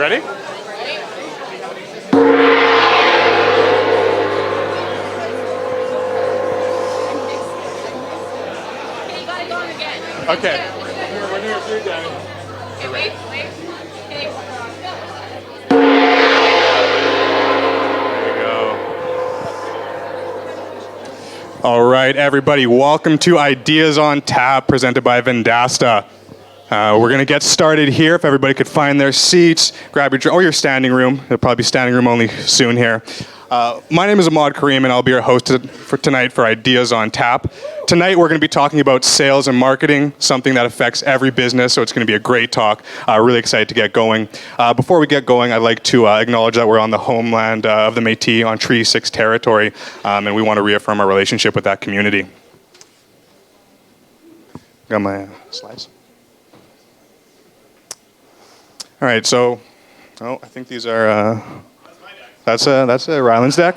Ready? Okay. We're near three, Danny. Okay, wait. Okay. There you go. All right, everybody, welcome to Ideas on Tap, presented by Vendasta. We're going to get started here. If everybody could find their seats, grab your or your standing room. There'll probably be standing room only soon here. My name is Ahmad Kareem, and I'll be your host for tonight for Ideas on Tap. Tonight, we're going to be talking about sales and marketing, something that affects every business, so it's going to be a great talk. Really excited to get going. Before we get going, I'd like to acknowledge that we're on the homeland of the Métis on Treaty 6 territory, and we want to reaffirm our relationship with that community. Got my slides. All right, so, I think these are, that's Ryland's deck.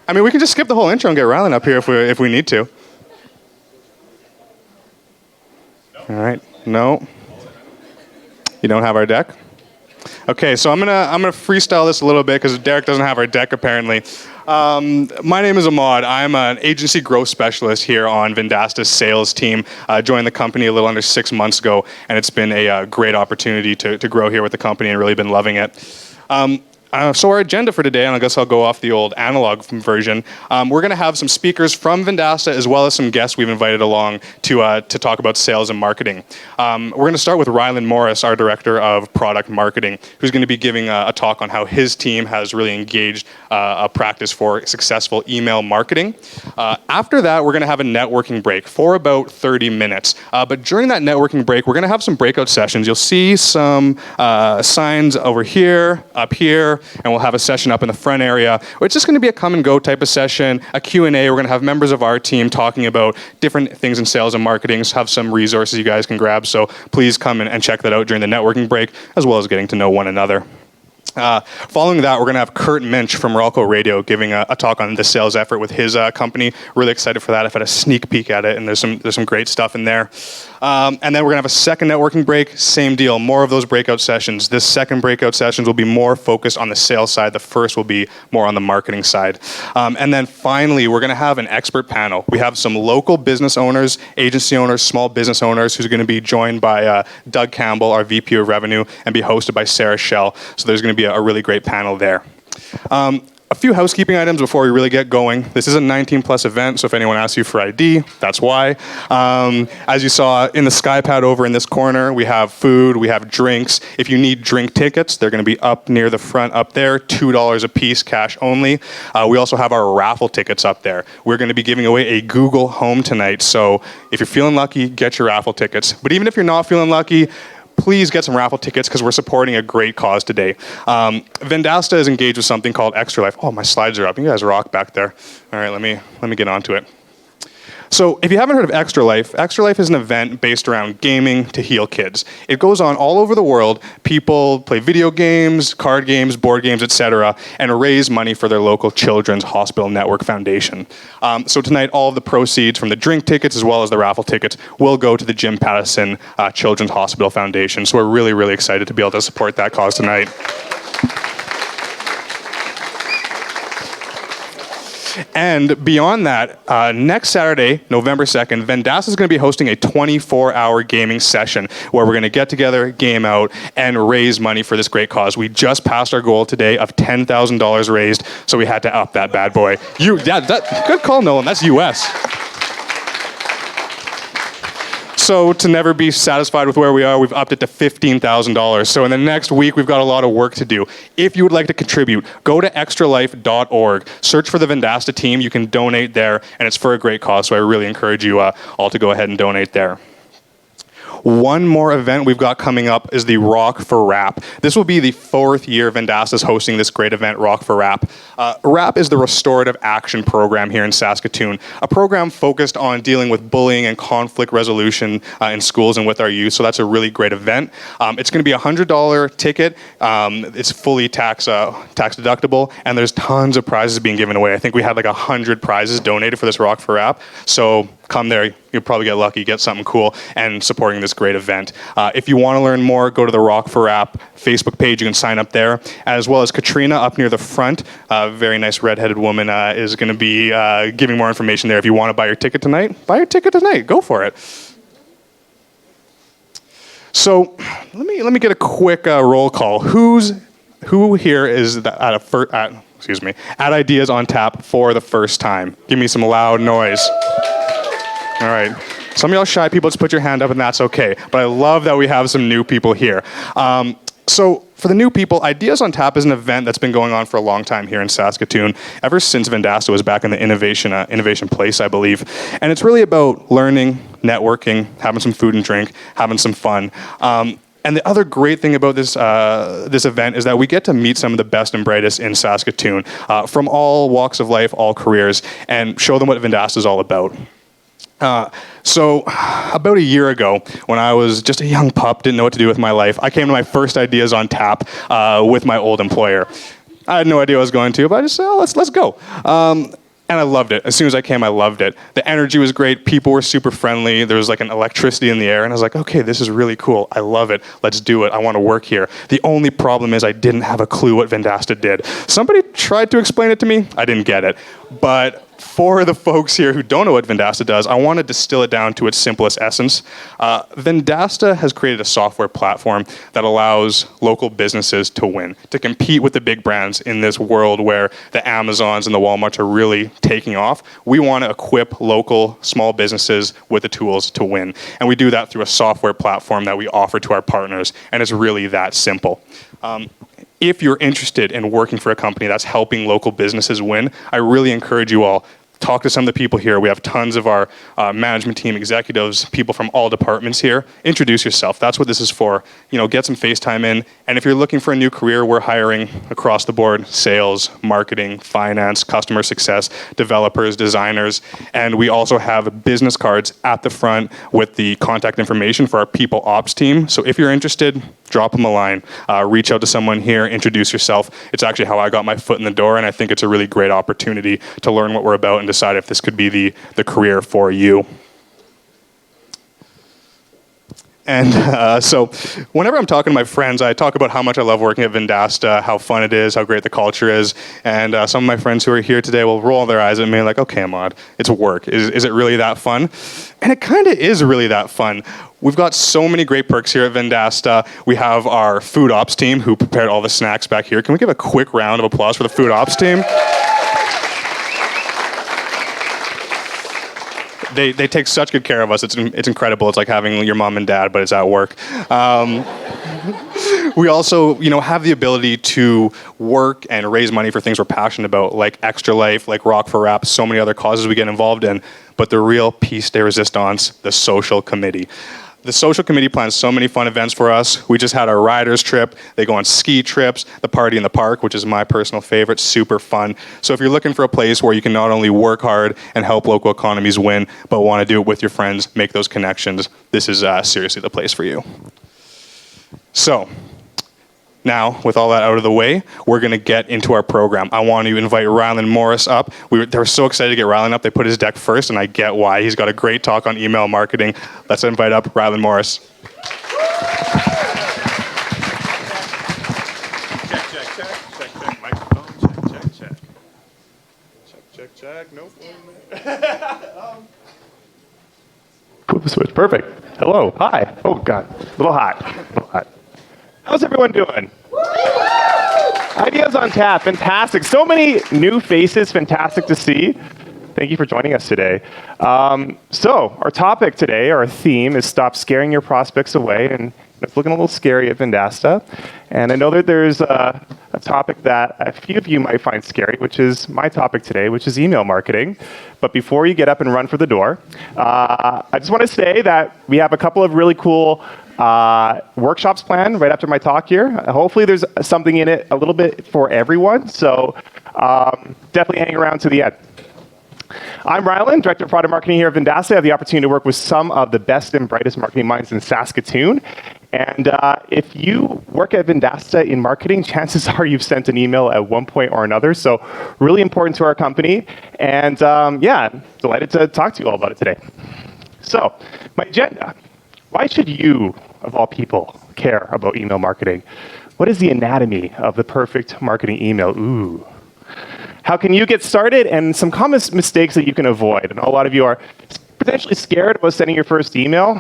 I mean, we can just skip the whole intro and get Ryland up here if we need to. All right, no. You don't have our deck? Okay, so I'm gonna freestyle this a little bit because Derek doesn't have our deck apparently. My name is Ahmad. I'm an agency growth specialist here on Vendasta's sales team. Joined the company a little under 6 months ago, and it's been a great opportunity to grow here with the company and really been loving it. So our agenda for today, and I guess I'll go off the old analog version, we're going to have some speakers from Vendasta as well as some guests we've invited along to talk about sales and marketing. We're going to start with Ryland Morris, our Director of Product Marketing, who's going to be giving a talk on how his team has really engaged a practice for successful email marketing. After that, we're going to have a networking break for about 30 minutes. But during that networking break, we're going to have some breakout sessions. You'll see some signs over here, up here, and we'll have a session up in the front area. It's just going to be a come and go type of session, a Q&A. We're going to have members of our team talking about different things in sales and marketing, so have some resources you guys can grab. So please come and check that out during the networking break, as well as getting to know one another. Following that, we're going to have Kurt Minch from Ralco Radio giving a talk on the sales effort with his company. Really excited for that. I've had a sneak peek at it, and there's some great stuff in there. And then we're going to have a second networking break. Same deal, more of those breakout sessions. This second breakout sessions will be more focused on the sales side. The first will be more on the marketing side. And then finally, we're going to have an expert panel. We have some local business owners, agency owners, small business owners who's going to be joined by Doug Campbell, our VP of Revenue, and be hosted by Sarah Schell. So there's going to be a really great panel there. A few housekeeping items before we really get going. This is a 19+ event, so if anyone asks you for ID, that's why. As you saw in the SkyPad over in this corner, we have food, we have drinks. If you need drink tickets, they're going to be up near the front up there, $2 a piece, cash only. We also have our raffle tickets up there. We're going to be giving away a Google Home tonight, so if you're feeling lucky, get your raffle tickets. But even if you're not feeling lucky, please get some raffle tickets because we're supporting a great cause today. Vendasta is engaged with something called Extra Life. Oh, my slides are up. You guys rock back there. All right, let me get onto it. So if you haven't heard of Extra Life is an event based around gaming to heal kids. It goes on all over the world. People play video games, card games, board games, etc., and raise money for their local Children's Hospital Network Foundation. So tonight, all of the proceeds from the drink tickets as well as the raffle tickets will go to the Jim Pattison Children's Hospital Foundation. So we're really, really excited to be able to support that cause tonight. And beyond that, next Saturday, November 2nd, Vendasta is going to be hosting a 24-hour gaming session where we're going to get together, game out, and raise money for this great cause. We just passed our goal today of $10,000 raised, so we had to up that bad boy. Good call, Nolan. That's US. So to never be satisfied with where we are, we've upped it to $15,000. So in the next week, we've got a lot of work to do. If you would like to contribute, go to extralife.org. Search for the Vendasta team. You can donate there, and it's for a great cause. So I really encourage you all to go ahead and donate there. One more event we've got coming up is the Rock for Rap. This will be the 4th year Vendasta is hosting this great event, Rock for Rap. RAP is the Restorative Action Program here in Saskatoon, a program focused on dealing with bullying and conflict resolution in schools and with our youth, so that's a really great event. It's going to be a $100 ticket. It's fully tax deductible, and there's tons of prizes being given away. I think we had like 100 prizes donated for this Rock for Rap, so come there. You'll probably get lucky, get something cool, and supporting this great event. If you want to learn more, go to the Rock for Rap Facebook page. You can sign up there, as well as Katrina up near the front. A very nice redheaded woman is going to be giving more information there. If you want to buy your ticket tonight, buy your ticket tonight. Go for it. So let me get a quick roll call. Who here is at Ideas on Tap for the first time? Give me some loud noise. All right. Some of y'all shy people, just put your hand up and that's okay. But I love that we have some new people here. So for the new people, Ideas on Tap is an event that's been going on for a long time here in Saskatoon, ever since Vendasta was back in the innovation place, I believe. And it's really about learning, networking, having some food and drink, having some fun. And the other great thing about this event is that we get to meet some of the best and brightest in Saskatoon from all walks of life, all careers, and show them what Vendasta is all about. So about a year ago, when I was just a young pup, didn't know what to do with my life, I came to my first Ideas on Tap with my old employer. I had no idea what I was going to, but I just said, let's go. And I loved it. As soon as I came, I loved it. The energy was great. People were super friendly. There was like an electricity in the air. And I was like, okay, this is really cool. I love it. Let's do it. I want to work here. The only problem is I didn't have a clue what Vendasta did. Somebody tried to explain it to me. I didn't get it. But for the folks here who don't know what Vendasta does, I want to distill it down to its simplest essence. Vendasta has created a software platform that allows local businesses to win, to compete with the big brands in this world where the Amazons and the Walmarts are really taking off. We want to equip local small businesses with the tools to win. And we do that through a software platform that we offer to our partners. And it's really that simple. If you're interested in working for a company that's helping local businesses win, I really encourage you all, talk to some of the people here. We have tons of our management team, executives, people from all departments here. Introduce yourself. That's what this is for. Get some face time in. And if you're looking for a new career, we're hiring across the board: sales, marketing, finance, customer success, developers, designers. And we also have business cards at the front with the contact information for our people ops team. So if you're interested, drop them a line. Reach out to someone here, introduce yourself. It's actually how I got my foot in the door, and I think it's a really great opportunity to learn what we're about and decide if this could be the career for you. And so whenever I'm talking to my friends, I talk about how much I love working at Vendasta, how fun it is, how great the culture is. And some of my friends who are here today will roll their eyes at me like, okay, Ahmad, it's work. Is it really that fun? And it kind of is really that fun. We've got so many great perks here at Vendasta. We have our food ops team who prepared all the snacks back here. Can we give a quick round of applause for the food ops team? They take such good care of us. It's incredible. It's like having your mom and dad, but it's at work. We also, have the ability to work and raise money for things we're passionate about, like Extra Life, like Rock for Rap, so many other causes we get involved in. But the real piece de resistance, the social committee. The social committee plans so many fun events for us. We just had our riders trip. They go on ski trips, the party in the park, which is my personal favorite, super fun. So if you're looking for a place where you can not only work hard and help local economies win, but want to do it with your friends, make those connections, this is seriously the place for you. So now, with all that out of the way, we're going to get into our program. I want to invite Rylan Morris up. They were so excited to get Rylan up. They put his deck first, and I get why. He's got a great talk on email marketing. Let's invite up Rylan Morris. Check. Microphone. Check. Nope. Flip the switch. Perfect. Hello. Hi. Oh, God. A little hot. How's everyone doing? Ideas on Tap. Fantastic. So many new faces. Fantastic to see. Thank you for joining us today. So our topic today, our theme, is Stop Scaring Your Prospects Away. And it's looking a little scary at Vendasta. And I know that there's a topic that a few of you might find scary, which is my topic today, which is email marketing. But before you get up and run for the door, I just want to say that we have a couple of really cool workshops planned right after my talk here. Hopefully there's something in it a little bit for everyone. So definitely hang around to the end. I'm Rylan, Director of Product Marketing here at Vendasta. I have the opportunity to work with some of the best and brightest marketing minds in Saskatoon. And if you work at Vendasta in marketing, chances are you've sent an email at one point or another. So really important to our company. And yeah, delighted to talk to you all about it today. So my agenda. Why should you, of all people, care about email marketing? What is the anatomy of the perfect marketing email? Ooh. How can you get started? And some common mistakes that you can avoid. I know a lot of you are potentially scared about sending your first email.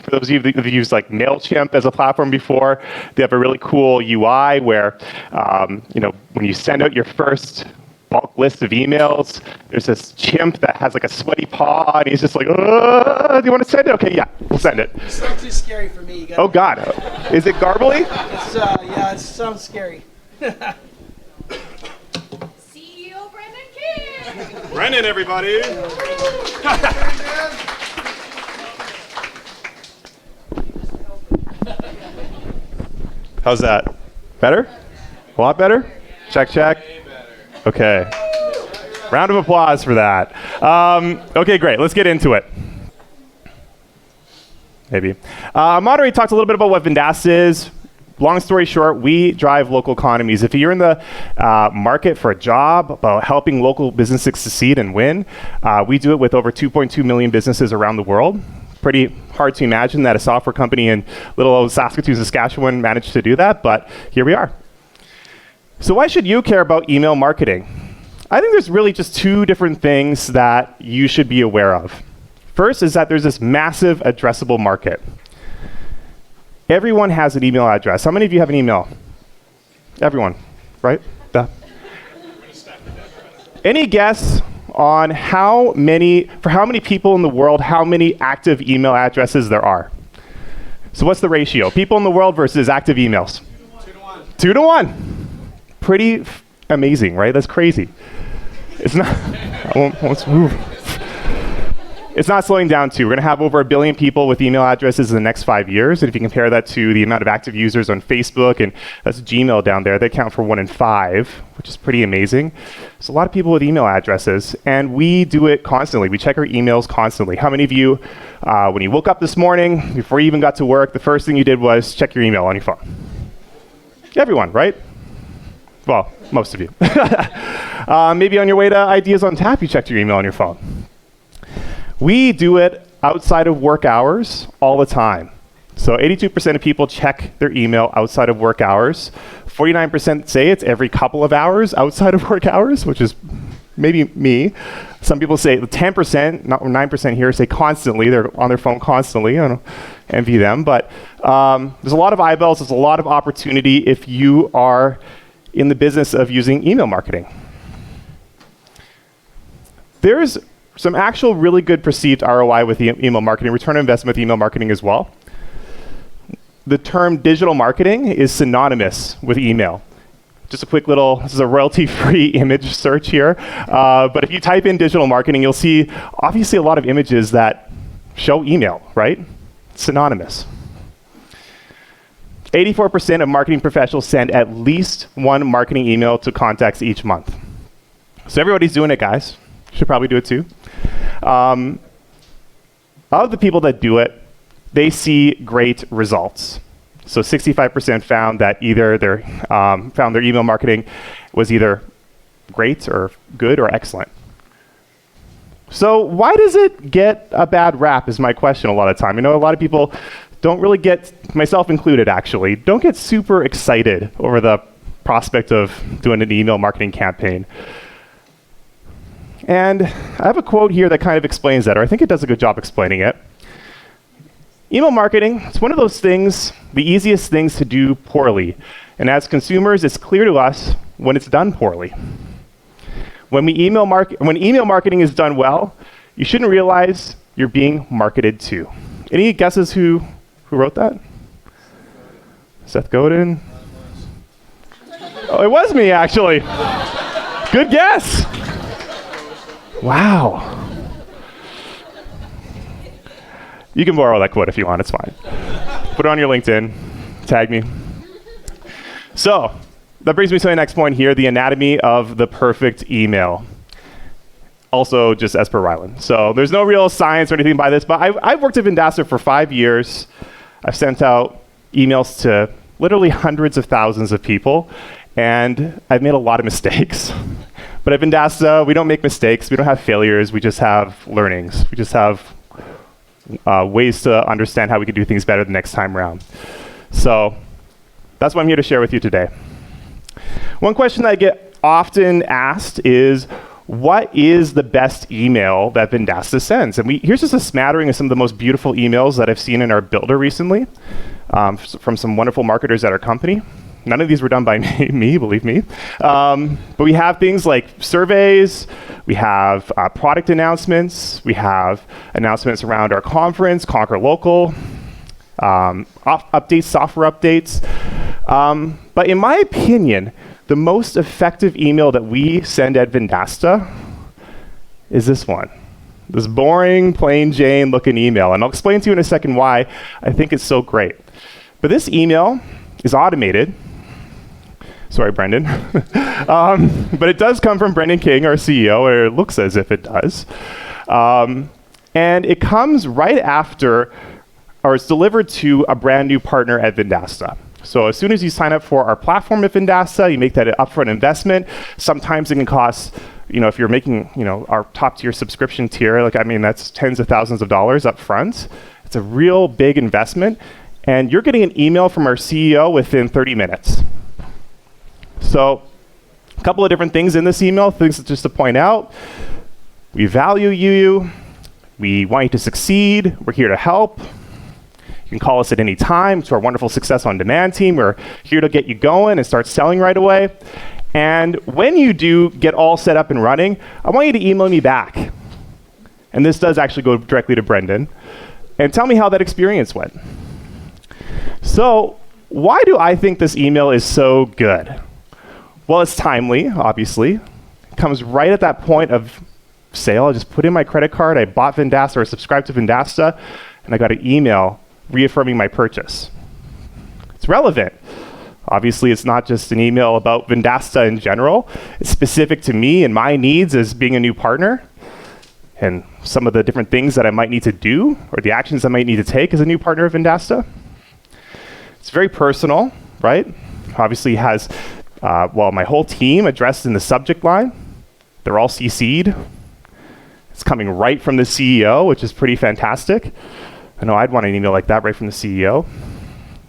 For those of you that have used like MailChimp as a platform before, they have a really cool UI where, when you send out your first bulk list of emails, there's this chimp that has like a sweaty paw, and he's just like, do you want to send it? Okay, yeah, we'll send it. It's not too scary for me. Oh God, is it garbly? It's, yeah, it sounds scary. CEO Brendan King. Brendan, everybody. How's that? Better? A lot better? Check, check. Okay. Round of applause for that. Okay, great. Let's get into it. Maybe. I've already talked a little bit about what Vendasta is. Long story short, we drive local economies. If you're in the market for a job, about helping local businesses succeed and win, we do it with over 2.2 million businesses around the world. Pretty hard to imagine that a software company in little old Saskatoon, Saskatchewan managed to do that, but here we are. So why should you care about email marketing? I think there's really just two different things that you should be aware of. First is that there's this massive addressable market. Everyone has an email address. How many of you have an email? Everyone, right? Duh. Any guess on how many people in the world, how many active email addresses there are? So what's the ratio? People in the world versus active emails? 2 to 1. 2 to 1. Pretty amazing, right? That's crazy. It's not. It's not slowing down too. We're going to have over 1 billion people with email addresses in the next 5 years. And if you compare that to the amount of active users on Facebook, and that's Gmail down there, they count for 1 in 5, which is pretty amazing. So a lot of people with email addresses, and we do it constantly. We check our emails constantly. How many of you, when you woke up this morning, before you even got to work, the first thing you did was check your email on your phone? Everyone, right? Well, most of you. Maybe on your way to Ideas on Tap, you checked your email on your phone. We do it outside of work hours all the time. So 82% of people check their email outside of work hours. 49% say it's every couple of hours outside of work hours, which is maybe me. Some people say 10%, not 9% here, say constantly. They're on their phone constantly. I don't envy them. But there's a lot of eyeballs. There's a lot of opportunity if you are in the business of using email marketing. There's some actual really good perceived ROI with email marketing, return on investment with email marketing as well. The term digital marketing is synonymous with email. Just a quick little, this is a royalty-free image search here. But if you type in digital marketing, you'll see obviously a lot of images that show email, right? Synonymous. 84% of marketing professionals send at least one marketing email to contacts each month. So everybody's doing it, guys. Should probably do it too. Of the people that do it, they see great results. So 65% found that either found their email marketing was either great or good or excellent. So why does it get a bad rap is my question a lot of time. I know a lot of people don't really get, myself included actually, don't get super excited over the prospect of doing an email marketing campaign. And I have a quote here that kind of explains that, or I think it does a good job explaining it. Email marketing, it's one of those things, the easiest things to do poorly. And as consumers, it's clear to us when it's done poorly. When email marketing is done well, you shouldn't realize you're being marketed to. Any guesses who wrote that? Seth Godin? Oh, it was me, actually. Good guess. Wow. You can borrow that quote if you want, it's fine. Put it on your LinkedIn, tag me. So, that brings me to my next point here, the anatomy of the perfect email. also just as per Rylan. So there's no real science or anything by this, but I've worked at Vendasta for 5 years. I've sent out emails to literally hundreds of thousands of people, and I've made a lot of mistakes. But at Vendasta, we don't make mistakes. We don't have failures. We just have learnings. We just have ways to understand how we can do things better the next time around. So that's what I'm here to share with you today. One question that I get often asked is, what is the best email that Vendasta sends? And here's just a smattering of some of the most beautiful emails that I've seen in our builder recently, from some wonderful marketers at our company. None of these were done by me, believe me. But we have things like surveys, we have product announcements, we have announcements around our conference, Conquer Local, updates, software updates. But in my opinion, the most effective email that we send at Vendasta is this one. This boring, plain Jane looking email. And I'll explain to you in a second why I think it's so great. But this email is automated. Sorry, Brendan. But it does come from Brendan King, our CEO, or it looks as if it does. And it comes right after, or it's delivered to a brand new partner at Vendasta. So as soon as you sign up for our platform at Vendasta, you make that an upfront investment. Sometimes it can cost, if you're making, our top tier subscription tier, that's tens of thousands of dollars up front. It's a real big investment. And you're getting an email from our CEO within 30 minutes. So a couple of different things in this email, things just to point out. We value you. We want you to succeed. We're here to help. You can call us at any time to our wonderful Success on Demand team. We're here to get you going and start selling right away. And when you do get all set up and running, I want you to email me back. And this does actually go directly to Brendan. And tell me how that experience went. So why do I think this email is so good? Well, it's timely, obviously. It comes right at that point of sale. I just put in my credit card, I bought Vendasta or subscribed to Vendasta, and I got an email reaffirming my purchase. It's relevant. Obviously, it's not just an email about Vendasta in general. It's specific to me and my needs as being a new partner and some of the different things that I might need to do or the actions I might need to take as a new partner of Vendasta. It's very personal, right? Obviously, it has my whole team addressed in the subject line. They're all CC'd. It's coming right from the CEO, which is pretty fantastic. I know I'd want an email like that right from the CEO.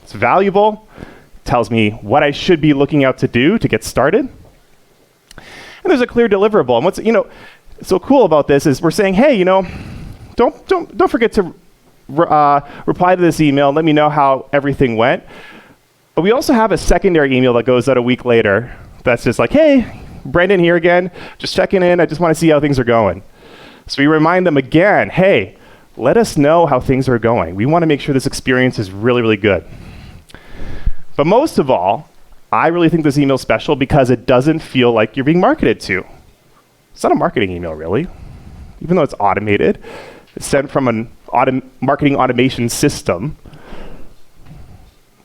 It's valuable. It tells me what I should be looking out to do to get started. And there's a clear deliverable. And what's so cool about this is we're saying, hey, don't forget to reply to this email and let me know how everything went. But we also have a secondary email that goes out a week later that's just like, hey, Brendan here again, just checking in. I just want to see how things are going. So we remind them again, hey, let us know how things are going. We want to make sure this experience is really, really good. But most of all, I really think this email is special because it doesn't feel like you're being marketed to. It's not a marketing email, really. Even though it's automated, it's sent from an marketing automation system.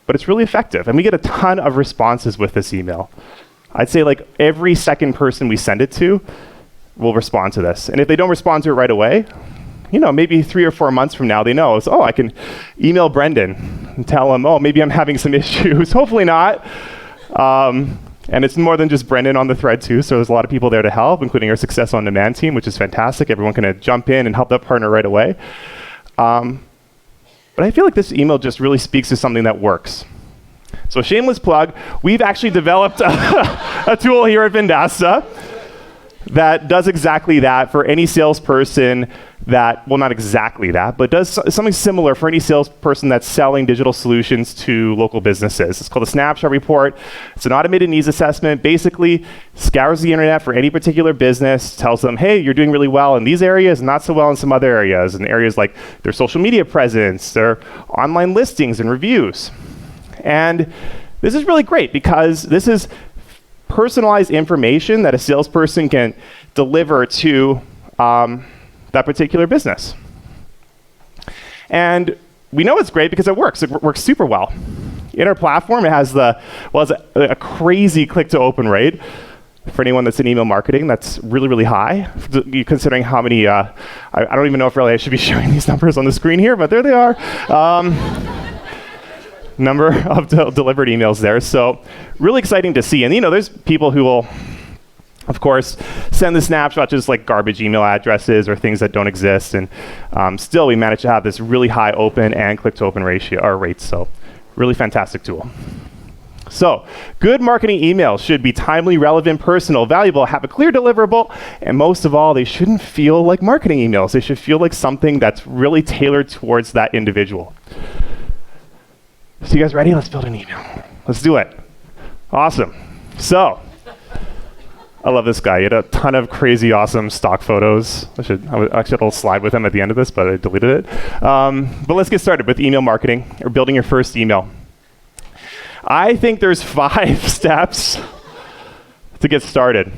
But it's really effective. And we get a ton of responses with this email. I'd say every second person we send it to will respond to this. And if they don't respond to it right away, maybe 3 or 4 months from now, they know, I can email Brendan and tell him, maybe I'm having some issues. Hopefully not. And it's more than just Brendan on the thread too. So there's a lot of people there to help, including our Success on Demand team, which is fantastic. Everyone can jump in and help that partner right away. But I feel like this email just really speaks to something that works. So shameless plug, we've actually developed a tool here at Vendasta that does exactly that for any salesperson not exactly that, but does something similar for any salesperson that's selling digital solutions to local businesses. It's called a snapshot report. It's an automated needs assessment. Basically, scours the internet for any particular business, tells them, hey, you're doing really well in these areas, not so well in some other areas, in areas like their social media presence, their online listings and reviews. And this is really great because this is personalized information that a salesperson can deliver to that particular business. And we know it's great because it works. It works super well. In our platform, it has a crazy click-to-open rate. For anyone that's in email marketing, that's really, really high, considering how many, I don't even know if really I should be showing these numbers on the screen here, but there they are. Number of delivered emails there. So really exciting to see. And there's people who will, of course, send the snapshot just like garbage email addresses or things that don't exist. And still we manage to have this really high open and click to open ratio or rates. So really fantastic tool. So, good marketing emails should be timely, relevant, personal, valuable, have a clear deliverable, and most of all, they shouldn't feel like marketing emails. They should feel like something that's really tailored towards that individual. So you guys ready? Let's build an email. Let's do it. Awesome. So, I love this guy. He had a ton of crazy, awesome stock photos. I actually had a little slide with him at the end of this, but I deleted it. But let's get started with email marketing or building your first email. I think there's 5 steps to get started.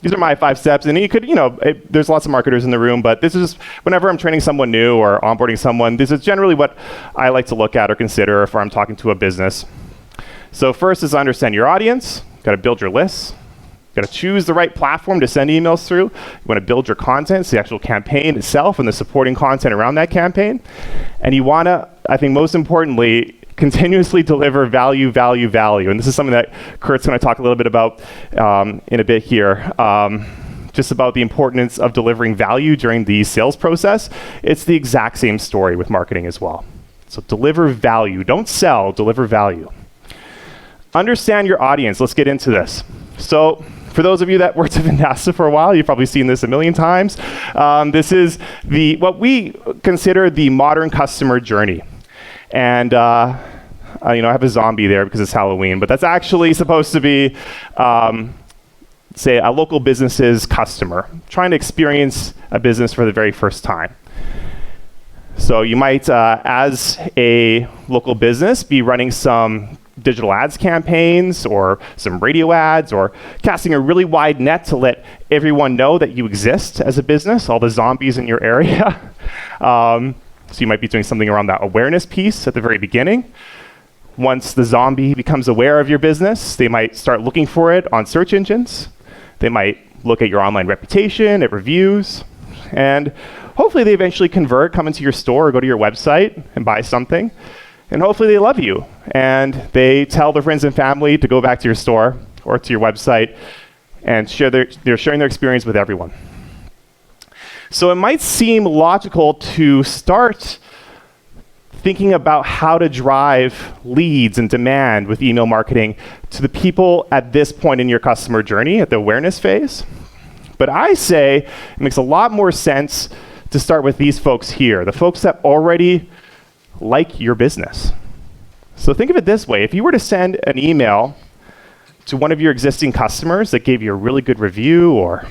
These are my 5 steps, and you could, there's lots of marketers in the room, but this is, whenever I'm training someone new or onboarding someone, this is generally what I like to look at or consider if I'm talking to a business. So first is understand your audience. Got to build your lists. Got to choose the right platform to send emails through. You want to build your content, so the actual campaign itself and the supporting content around that campaign. And you want to, I think most importantly, continuously deliver value. And this is something that Kurt's going to talk a little bit about in a bit here. Just about the importance of delivering value during the sales process. It's the exact same story with marketing as well. So deliver value. Don't sell, deliver value. Understand your audience. Let's get into this. So for those of you that worked at Vendasta for a while, you've probably seen this a million times. This is what we consider the modern customer journey. And I have a zombie there because it's Halloween, but that's actually supposed to be, say, a local business's customer trying to experience a business for the very first time. So you might, as a local business, be running some digital ads campaigns or some radio ads or casting a really wide net to let everyone know that you exist as a business, all the zombies in your area. So you might be doing something around that awareness piece at the very beginning. Once the zombie becomes aware of your business, they might start looking for it on search engines. They might look at your online reputation, at reviews, and hopefully they eventually convert, come into your store or go to your website and buy something. And hopefully they love you and they tell their friends and family to go back to your store or to your website and they're sharing their experience with everyone. So it might seem logical to start thinking about how to drive leads and demand with email marketing to the people at this point in your customer journey, at the awareness phase. But I say it makes a lot more sense to start with these folks here, the folks that already like your business. So think of it this way. If you were to send an email to one of your existing customers that gave you a really good review or,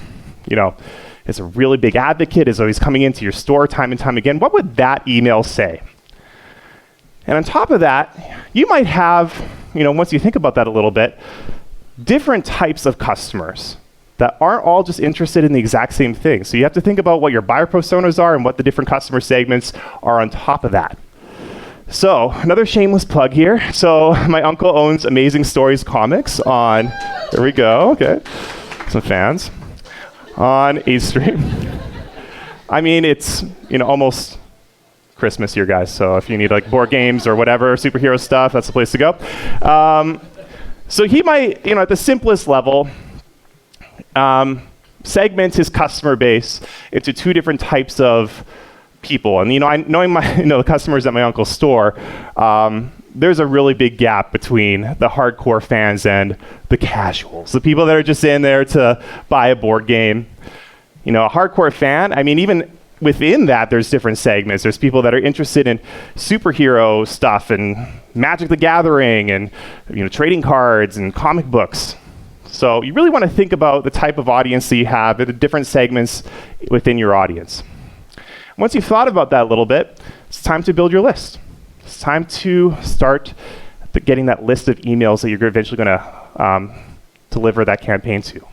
is a really big advocate, is always coming into your store time and time again, what would that email say? And on top of that, you might have, once you think about that a little bit, different types of customers that aren't all just interested in the exact same thing. So you have to think about what your buyer personas are and what the different customer segments are on top of that. So another shameless plug here. So my uncle owns Amazing Stories Comics on, there we go, okay, some fans. On 8th Street. I mean, it's almost Christmas here, guys. So if you need like board games or whatever, superhero stuff, that's the place to go. So he might, at the simplest level, segment his customer base into 2 different types of people. And knowing the customers at my uncle's store, there's a really big gap between the hardcore fans and the casuals, the people that are just in there to buy a board game. A hardcore fan, even within that, there's different segments. There's people that are interested in superhero stuff and Magic the Gathering and trading cards and comic books. So you really want to think about the type of audience that you have at the different segments within your audience. Once you've thought about that a little bit, it's time to build your list. It's time to start getting that list of emails that you're eventually going to deliver that campaign to.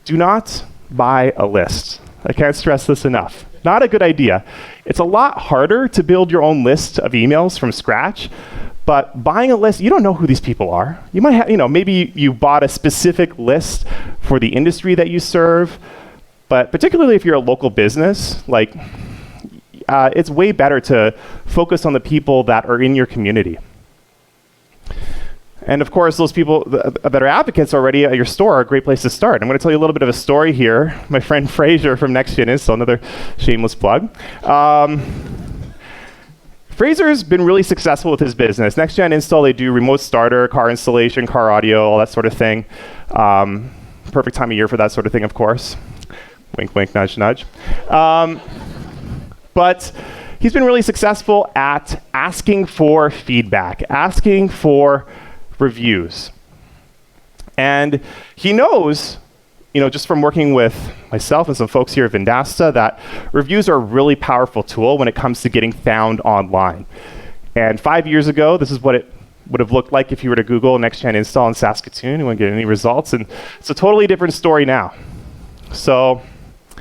Do not buy a list. I can't stress this enough. Not a good idea. It's a lot harder to build your own list of emails from scratch, But buying a list, you don't know who these people are. You might have, maybe you bought a specific list for the industry that you serve, but particularly if you're a local business, it's way better to focus on the people that are in your community. And of course, those people that are advocates already at your store are a great place to start. I'm going to tell you a little bit of a story here. My friend Fraser from NextGen Install, another shameless plug. Fraser's been really successful with his business. NextGen Install, they do remote starter, car installation, car audio, all that sort of thing. Perfect time of year for that sort of thing, of course. Wink, wink, nudge, nudge. But he's been really successful at asking for feedback, asking for reviews. And he knows, just from working with myself and some folks here at Vendasta, that reviews are a really powerful tool when it comes to getting found online. And 5 years ago, this is what it would have looked like if you were to Google NextGen Install in Saskatoon. You wouldn't get any results. And it's a totally different story now. So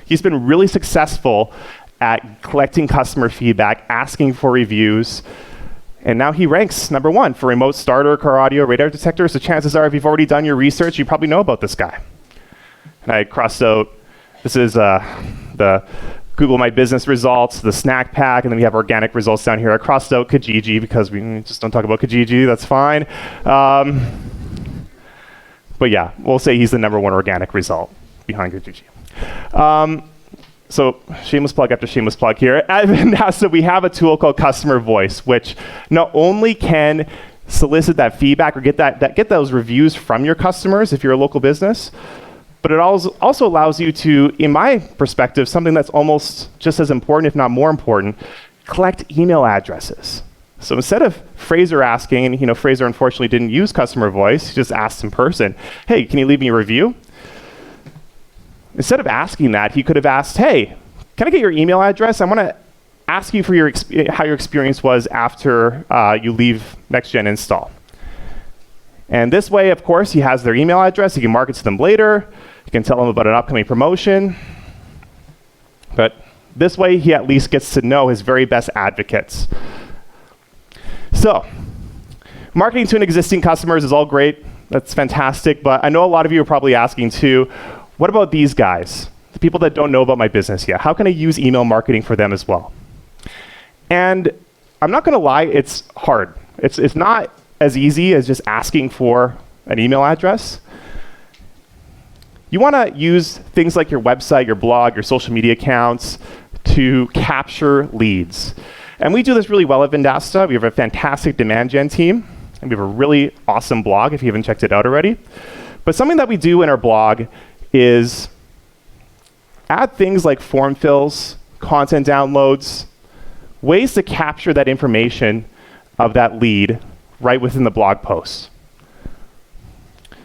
he's been really successful at collecting customer feedback, asking for reviews, and now he ranks number 1 for remote starter, car audio, radar detector. So chances are, if you've already done your research, you probably know about this guy. And I crossed out, this is the Google My Business results, the snack pack, and then we have organic results down here. I crossed out Kijiji because we just don't talk about Kijiji, that's fine. But yeah, we'll say he's the number 1 organic result behind Kijiji. So shameless plug after shameless plug here. At Vendasta, we have a tool called Customer Voice, which not only can solicit that feedback or get those reviews from your customers if you're a local business, but it also allows you to, in my perspective, something that's almost just as important, if not more important, collect email addresses. So instead of Fraser asking, and Fraser unfortunately didn't use Customer Voice, he just asked in person, hey, can you leave me a review? Instead of asking that, he could have asked, hey, can I get your email address? I want to ask you for how your experience was after you leave NextGen Install. And this way, of course, he has their email address. He can market to them later. He can tell them about an upcoming promotion. But this way, he at least gets to know his very best advocates. So marketing to an existing customers is all great. That's fantastic. But I know a lot of you are probably asking too, what about these guys, the people that don't know about my business yet? How can I use email marketing for them as well? And I'm not going to lie, it's hard. It's not as easy as just asking for an email address. You want to use things like your website, your blog, your social media accounts to capture leads. And we do this really well at Vendasta. We have a fantastic demand gen team, and we have a really awesome blog if you haven't checked it out already. But something that we do in our blog is add things like form fills, content downloads, ways to capture that information of that lead right within the blog post.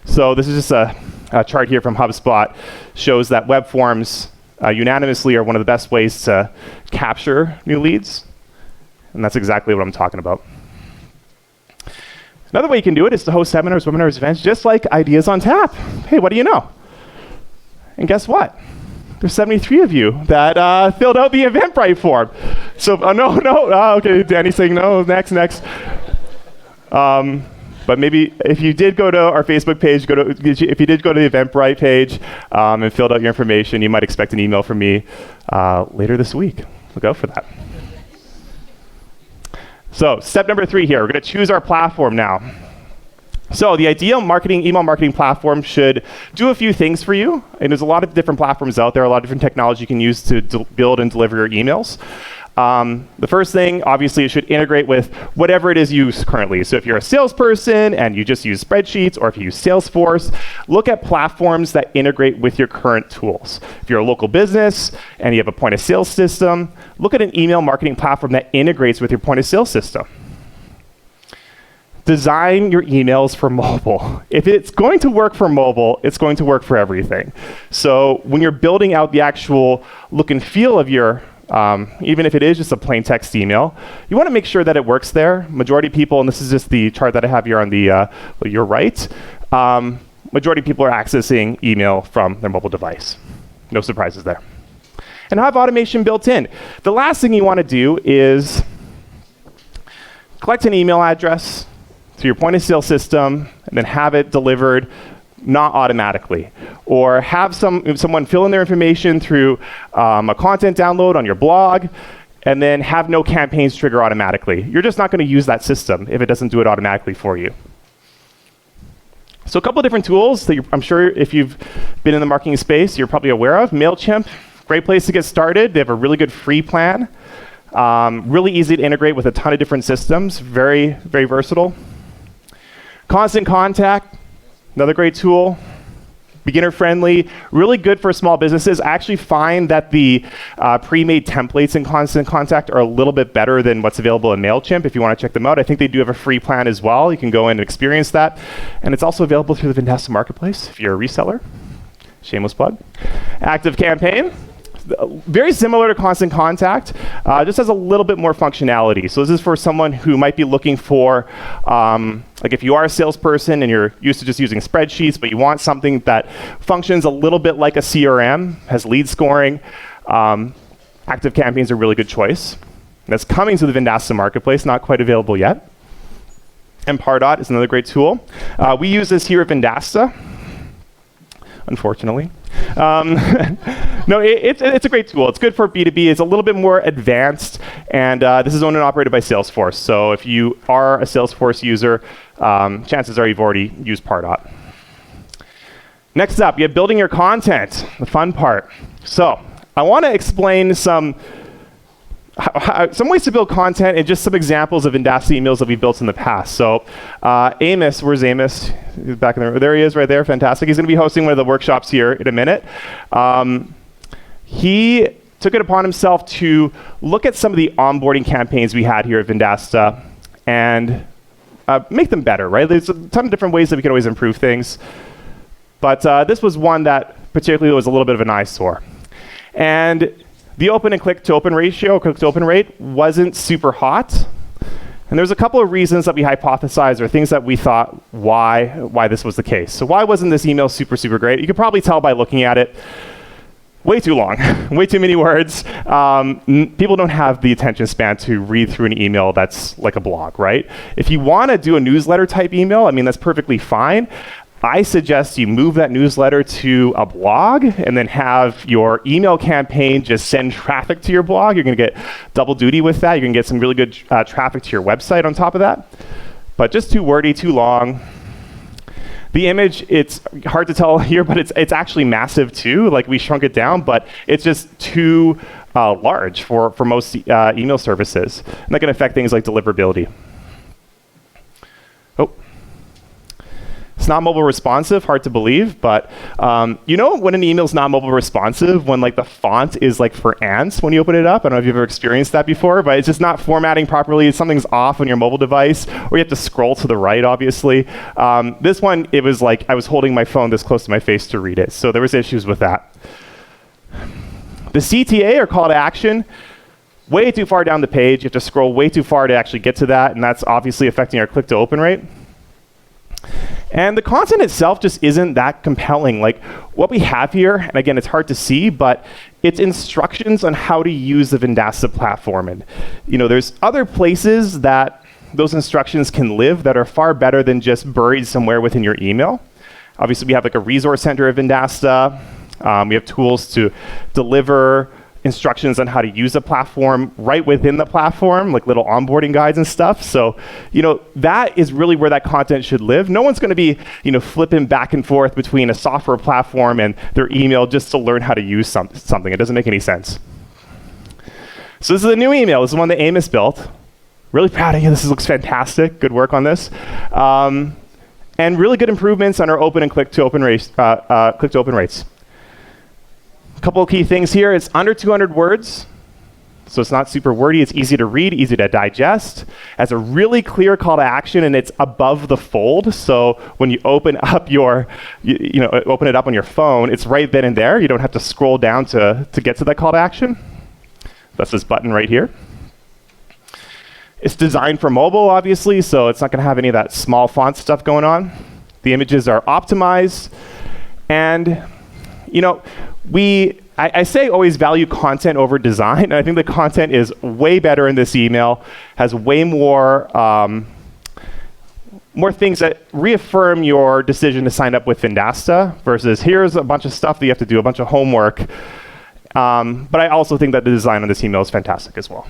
So this is just a chart here from HubSpot, shows that web forms unanimously are one of the best ways to capture new leads. And that's exactly what I'm talking about. Another way you can do it is to host seminars, webinars, events, just like Ideas on Tap. Hey, what do you know? And guess what? There's 73 of you that filled out the Eventbrite form. So, okay, Danny's saying no, next. But maybe if you did go to our Facebook page, if you did go to the Eventbrite page and filled out your information, you might expect an email from me later this week. Look out for that. So step number 3 here, we're going to choose our platform now. So the ideal email marketing platform should do a few things for you. And there's a lot of different platforms out there, a lot of different technology you can use to build and deliver your emails. The first thing, obviously, it should integrate with whatever it is you use currently. So if you're a salesperson and you just use spreadsheets, or if you use Salesforce, look at platforms that integrate with your current tools. If you're a local business and you have a point of sale system, look at an email marketing platform that integrates with your point of sale system. Design your emails for mobile. If it's going to work for mobile, it's going to work for everything. So when you're building out the actual look and feel of your even if it is just a plain text email, you want to make sure that it works there. Majority of people, and this is just the chart that I have here on the your right, majority of people are accessing email from their mobile device. No surprises there. And have automation built in. The last thing you want to do is collect an email address, to your point of sale system and then have it delivered not automatically. Or have someone fill in their information through a content download on your blog and then have no campaigns trigger automatically. You're just not going to use that system if it doesn't do it automatically for you. So a couple of different tools that I'm sure if you've been in the marketing space, you're probably aware of. MailChimp, great place to get started. They have a really good free plan. Really easy to integrate with a ton of different systems. Very, very versatile. Constant Contact, another great tool. Beginner friendly, really good for small businesses. I actually find that the pre-made templates in Constant Contact are a little bit better than what's available in MailChimp if you want to check them out. I think they do have a free plan as well. You can go in and experience that. And it's also available through the Vendasta Marketplace if you're a reseller. Shameless plug. Active Campaign. Very similar to Constant Contact, just has a little bit more functionality. So this is for someone who might be looking for, like if you are a salesperson and you're used to just using spreadsheets, but you want something that functions a little bit like a CRM, has lead scoring, Active Campaign's a really good choice. That's coming to the Vendasta Marketplace, not quite available yet. And Pardot is another great tool. We use this here at Vendasta, unfortunately. No, it's a great tool. It's good for B2B. It's a little bit more advanced, and this is owned and operated by Salesforce. So if you are a Salesforce user, chances are you've already used Pardot. Next up, you have building your content, the fun part. So I want to explain some ways to build content and just some examples of Vendasta emails that we've built in the past. So Amos, where's Amos? He's back in there he is right there, fantastic. He's going to be hosting one of the workshops here in a minute. He took it upon himself to look at some of the onboarding campaigns we had here at Vendasta and make them better, right? There's a ton of different ways that we can always improve things. But this was one that particularly was a little bit of an eyesore. And the open and click to open ratio, click to open rate, wasn't super hot. And there's a couple of reasons that we hypothesized or things that we thought why this was the case. So why wasn't this email super, super great? You could probably tell by looking at it. Way too long, way too many words. People don't have the attention span to read through an email that's like a blog, right? If you want to do a newsletter type email, I mean, that's perfectly fine. I suggest you move that newsletter to a blog and then have your email campaign just send traffic to your blog. You're going to get double duty with that. You're going to get some really good traffic to your website on top of that. But just too wordy, too long. The image, it's hard to tell here, but it's actually massive too. Like we shrunk it down, but it's just too large for most email services. And that can affect things like deliverability. It's not mobile responsive, hard to believe, but you know when an email's not mobile responsive, when like the font is like for ants when you open it up? I don't know if you've ever experienced that before, but it's just not formatting properly. Something's off on your mobile device, or you have to scroll to the right, obviously. This one, it was like I was holding my phone this close to my face to read it, so there was issues with that. The CTA, or call to action, way too far down the page. You have to scroll way too far to actually get to that, and that's obviously affecting our click to open rate. And the content itself just isn't that compelling. Like what we have here, and again, it's hard to see, but it's instructions on how to use the Vendasta platform. And you know, there's other places that those instructions can live that are far better than just buried somewhere within your email. Obviously, we have like a resource center at Vendasta. We have tools to deliver instructions on how to use a platform right within the platform, like little onboarding guides and stuff. So, you know, that is really where that content should live. No one's going to be, you know, flipping back and forth between a software platform and their email just to learn how to use something. It doesn't make any sense. So this is a new email. This is one that Amos built. Really proud of you. This looks fantastic. Good work on this. And really good improvements on our open and click to open rates. Couple of key things here. It's under 200 words, so it's not super wordy. It's easy to read, easy to digest. It has a really clear call to action, and it's above the fold. So when you open up open it up on your phone, it's right then and there. You don't have to scroll down to get to that call to action. That's this button right here. It's designed for mobile, obviously, so it's not going to have any of that small font stuff going on. The images are optimized, and you know, I say always value content over design, and I think the content is way better in this email, has way more more things that reaffirm your decision to sign up with Vendasta versus here's a bunch of stuff that you have to do, a bunch of homework. But I also think that the design on this email is fantastic as well.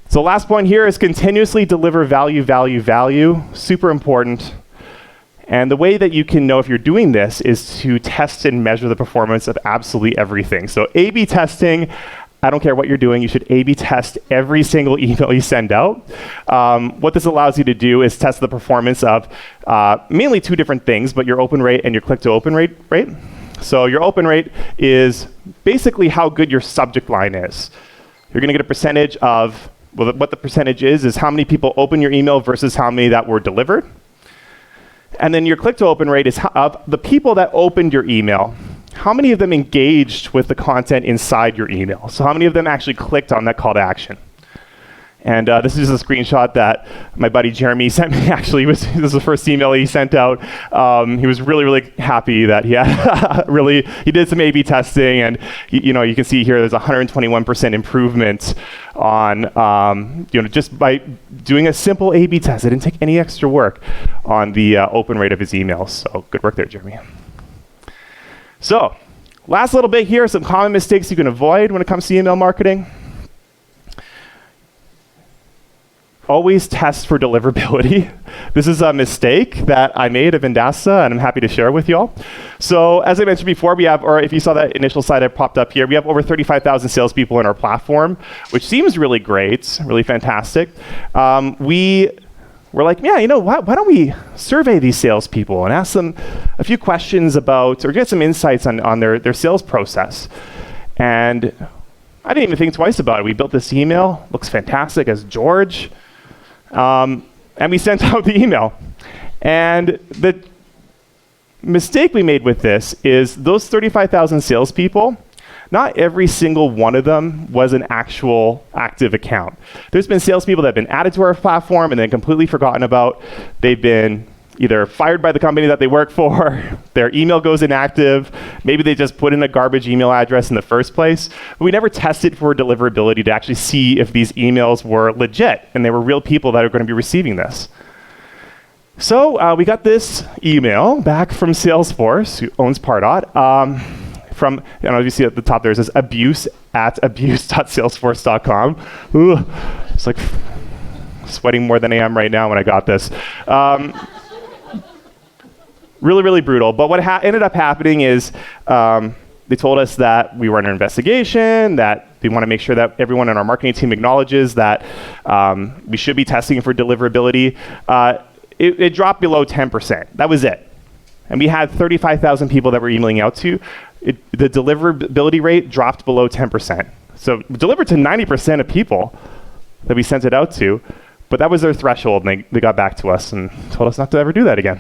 So last point here is continuously deliver value, value, value. Super important. And the way that you can know if you're doing this is to test and measure the performance of absolutely everything. So A/B testing, I don't care what you're doing, you should A/B test every single email you send out. What this allows you to do is test the performance of mainly two different things, but your open rate and your click-to-open rate. So your open rate is basically how good your subject line is. You're going to get a percentage of, well, what the percentage is how many people open your email versus how many that were delivered. And then your click-to-open rate is of the people that opened your email, how many of them engaged with the content inside your email? So how many of them actually clicked on that call to action? And this is a screenshot that my buddy Jeremy sent me. Actually, this was the first email he sent out. He was really, really happy that he had he did some A/B testing, and you can see here there's 121% improvement on just by doing a simple A/B test. It didn't take any extra work on the open rate of his emails. So good work there, Jeremy. So last little bit here, some common mistakes you can avoid when it comes to email marketing. Always test for deliverability. This is a mistake that I made at Vendasta, and I'm happy to share with you all. So as I mentioned before, we have, or if you saw that initial slide that popped up here, we have over 35,000 salespeople in our platform, which seems really great, really fantastic. We're like, yeah, why don't we survey these salespeople and ask them a few questions about, or get some insights on their sales process. And I didn't even think twice about it. We built this email, looks fantastic as George. And we sent out the email. And the mistake we made with this is those 35,000 salespeople, not every single one of them was an actual active account. There's been salespeople that have been added to our platform and then completely forgotten about. They've been either fired by the company that they work for, their email goes inactive, maybe they just put in a garbage email address in the first place. But we never tested for deliverability to actually see if these emails were legit and they were real people that are going to be receiving this. So we got this email back from Salesforce, who owns Pardot, from, you see at the top there, it says abuse@abuse.salesforce.com. Ooh, it's like sweating more than I am right now when I got this. Really, really brutal. But what ended up happening is they told us that we were under investigation, that they want to make sure that everyone on our marketing team acknowledges that we should be testing for deliverability. It dropped below 10%. That was it. And we had 35,000 people that we're emailing out to. The deliverability rate dropped below 10%. So delivered to 90% of people that we sent it out to, but that was their threshold, and they got back to us and told us not to ever do that again.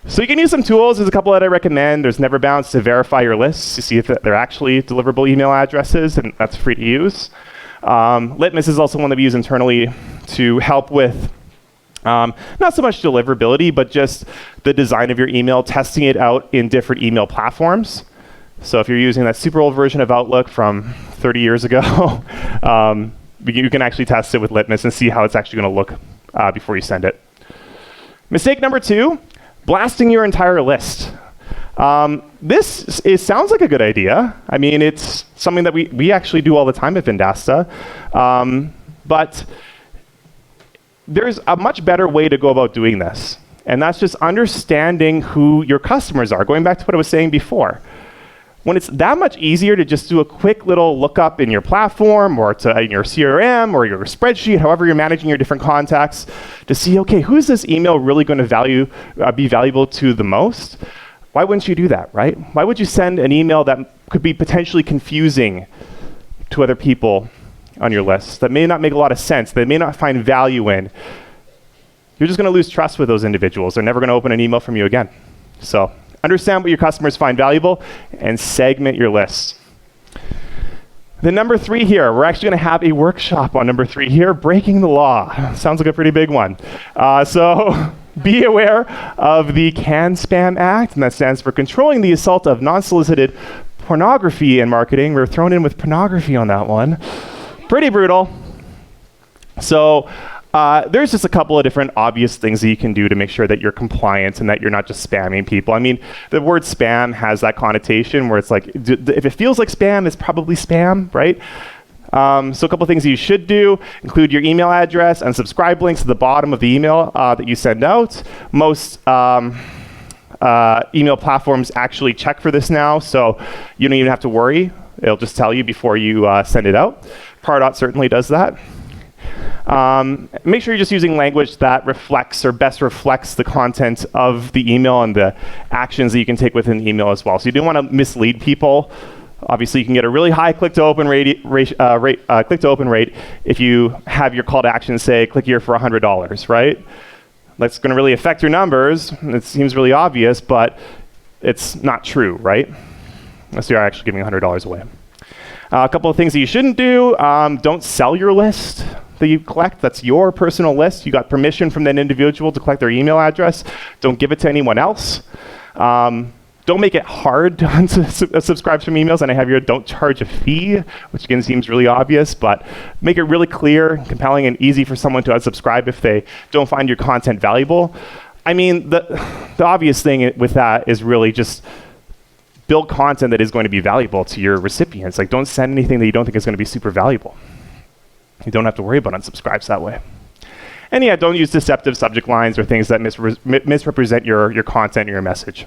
So you can use some tools. There's a couple that I recommend. There's Neverbounce to verify your lists to see if they're actually deliverable email addresses, and that's free to use. Litmus is also one that we use internally to help with not so much deliverability, but just the design of your email, testing it out in different email platforms. So if you're using that super old version of Outlook from 30 years ago, you can actually test it with Litmus and see how it's actually going to look before you send it. Mistake number 2, blasting your entire list. This sounds like a good idea. I mean, it's something that we actually do all the time at Vendasta. But there's a much better way to go about doing this. And that's just understanding who your customers are. Going back to what I was saying before. When it's that much easier to just do a quick little lookup in your platform or in your CRM or your spreadsheet, however you're managing your different contacts, to see, okay, who's this email really going to be valuable to the most? Why wouldn't you do that, right? Why would you send an email that could be potentially confusing to other people on your list, that may not make a lot of sense, that may not find value in? You're just going to lose trust with those individuals. They're never going to open an email from you again. So understand what your customers find valuable and segment your lists. The number 3 here, we're actually going to have a workshop on number 3 here, breaking the law. Sounds like a pretty big one. So be aware of the CAN Spam Act, and that stands for Controlling the Assault of Non-Solicited Pornography in Marketing. We're thrown in with pornography on that one. Pretty brutal. So There's just a couple of different obvious things that you can do to make sure that you're compliant and that you're not just spamming people. I mean, the word spam has that connotation where it's like, if it feels like spam, it's probably spam, right? So a couple of things you should do: include your email address and subscribe links at the bottom of the email that you send out. Most email platforms actually check for this now, so you don't even have to worry. It'll just tell you before you send it out. Pardot certainly does that. Make sure you're just using language that reflects or best reflects the content of the email and the actions that you can take within the email as well. So you don't want to mislead people. Obviously, you can get a really high click-to-open rate if you have your call to action say, click here for $100, right? That's going to really affect your numbers. It seems really obvious, but it's not true, right? Unless you're actually giving $100 away. A couple of things that you shouldn't do: don't sell your list that you collect. That's your personal list. You got permission from that individual to collect their email address. Don't give it to anyone else. Don't make it hard to unsubscribe from emails. And I have here, don't charge a fee, which again seems really obvious, but make it really clear, compelling, and easy for someone to unsubscribe if they don't find your content valuable. I mean, the obvious thing with that is really just build content that is going to be valuable to your recipients. Like, don't send anything that you don't think is going to be super valuable. You don't have to worry about unsubscribes that way. And yeah, don't use deceptive subject lines or things that misrepresent your content or your message.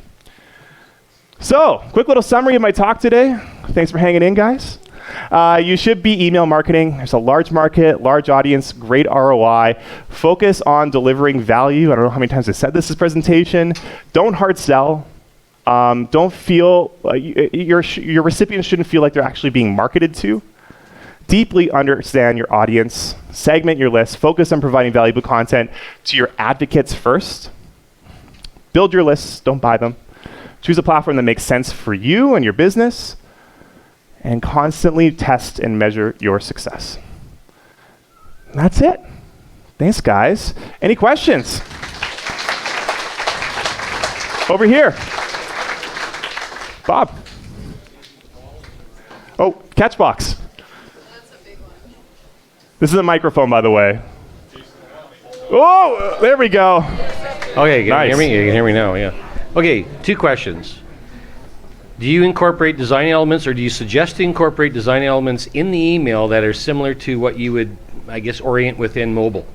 So, quick little summary of my talk today. Thanks for hanging in, guys. You should be email marketing. There's a large market, large audience, great ROI. Focus on delivering value. I don't know how many times I said this presentation. Don't hard sell. Don't feel, your recipients shouldn't feel like they're actually being marketed to. Deeply understand your audience. Segment your list. Focus on providing valuable content to your advocates first. Build your lists. Don't buy them. Choose a platform that makes sense for you and your business, and constantly test and measure your success. And that's it. Thanks, guys. Any questions? Over here. Bob. Oh, Catchbox. This is a microphone, by the way. Oh, there we go. Okay, you can Nice. hear me? You can hear me now, yeah. Okay, 2 questions. Do you incorporate design elements, or do you suggest to incorporate design elements in the email that are similar to what you would, I guess, orient within mobile?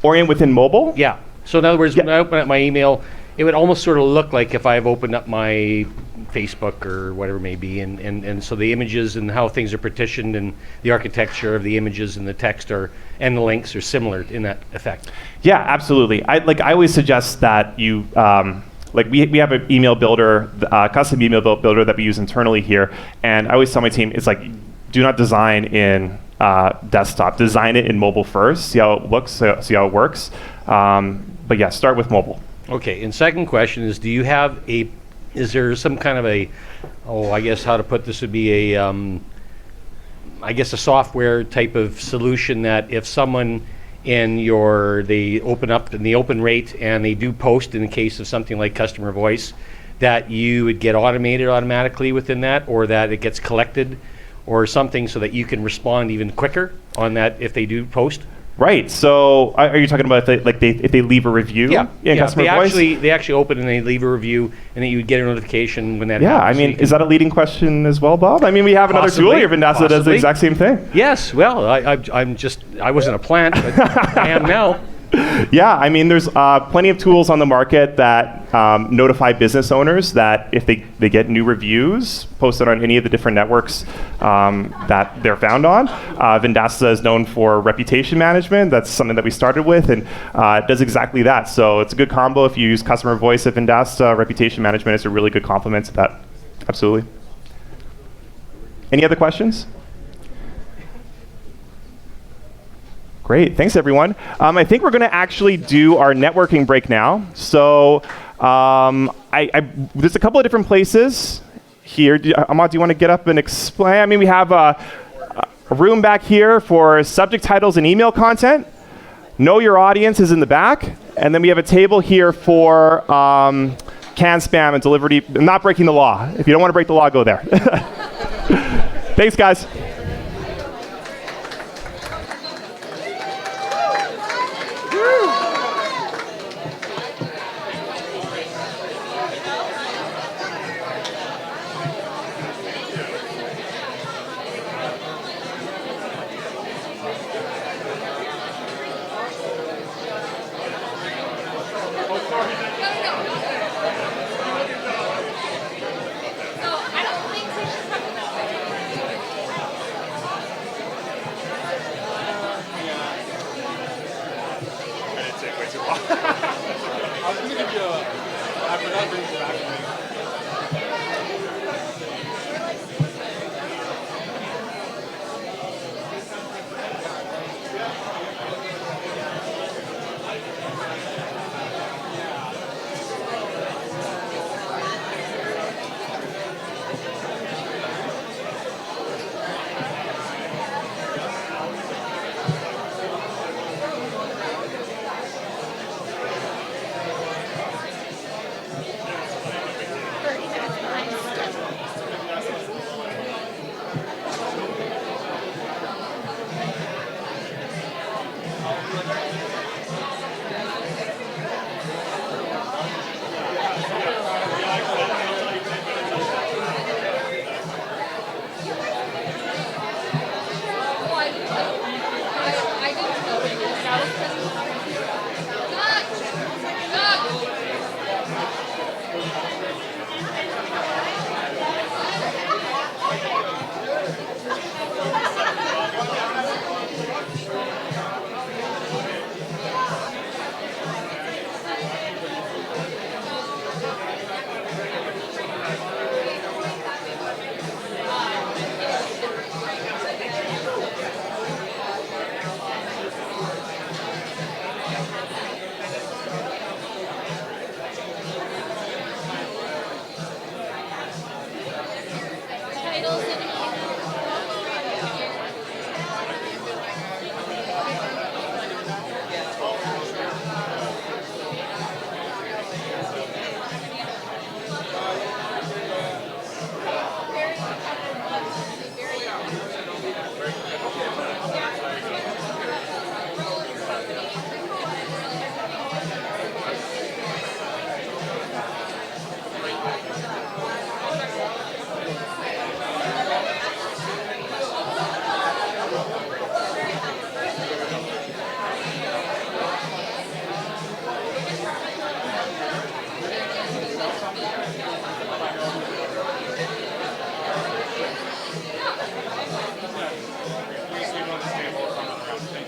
Orient within mobile? Yeah. So in other words, when I open up my email, it would almost sort of look like if I've opened up my Facebook or whatever it may be, and so the images and how things are partitioned and the architecture of the images and the text and the links are similar in that effect. Yeah, absolutely. I always suggest that you, we have an email builder, custom email builder that we use internally here, and I always tell my team, it's like, do not design in desktop. Design it in mobile first, see how it looks, see how it works. But yeah, start with mobile. Okay, and second question is, is there some kind of I guess how to put this would be I guess a software type of solution that if someone they open up in the open rate and they do post in the case of something like customer voice, that you would get automated automatically within that, or that it gets collected or something so that you can respond even quicker on that if they do post? Right. So, are you talking about if they leave a review? In customer voice? They actually open and they leave a review, and then you would get a notification when that Yeah, happens. I mean, is that a leading question as well, Bob? I mean, we have another tool here, Vendasta, that does the exact same thing. Yes. Well, I wasn't a plant, but I am now. Yeah, I mean, there's plenty of tools on the market that notify business owners that if they get new reviews posted on any of the different networks that they're found on. Vendasta is known for reputation management. That's something that we started with, and it does exactly that. So it's a good combo if you use customer voice at Vendasta. Reputation management is a really good complement to that. Absolutely. Any other questions? Great, thanks everyone. I think we're going to actually do our networking break now. So there's a couple of different places here. Ahmad, do you want to get up and explain? I mean, we have a room back here for subject titles and email content. Know your audience is in the back. And then we have a table here for can spam and delivery, not breaking the law. If you don't want to break the law, go there. Thanks, guys.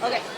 Okay.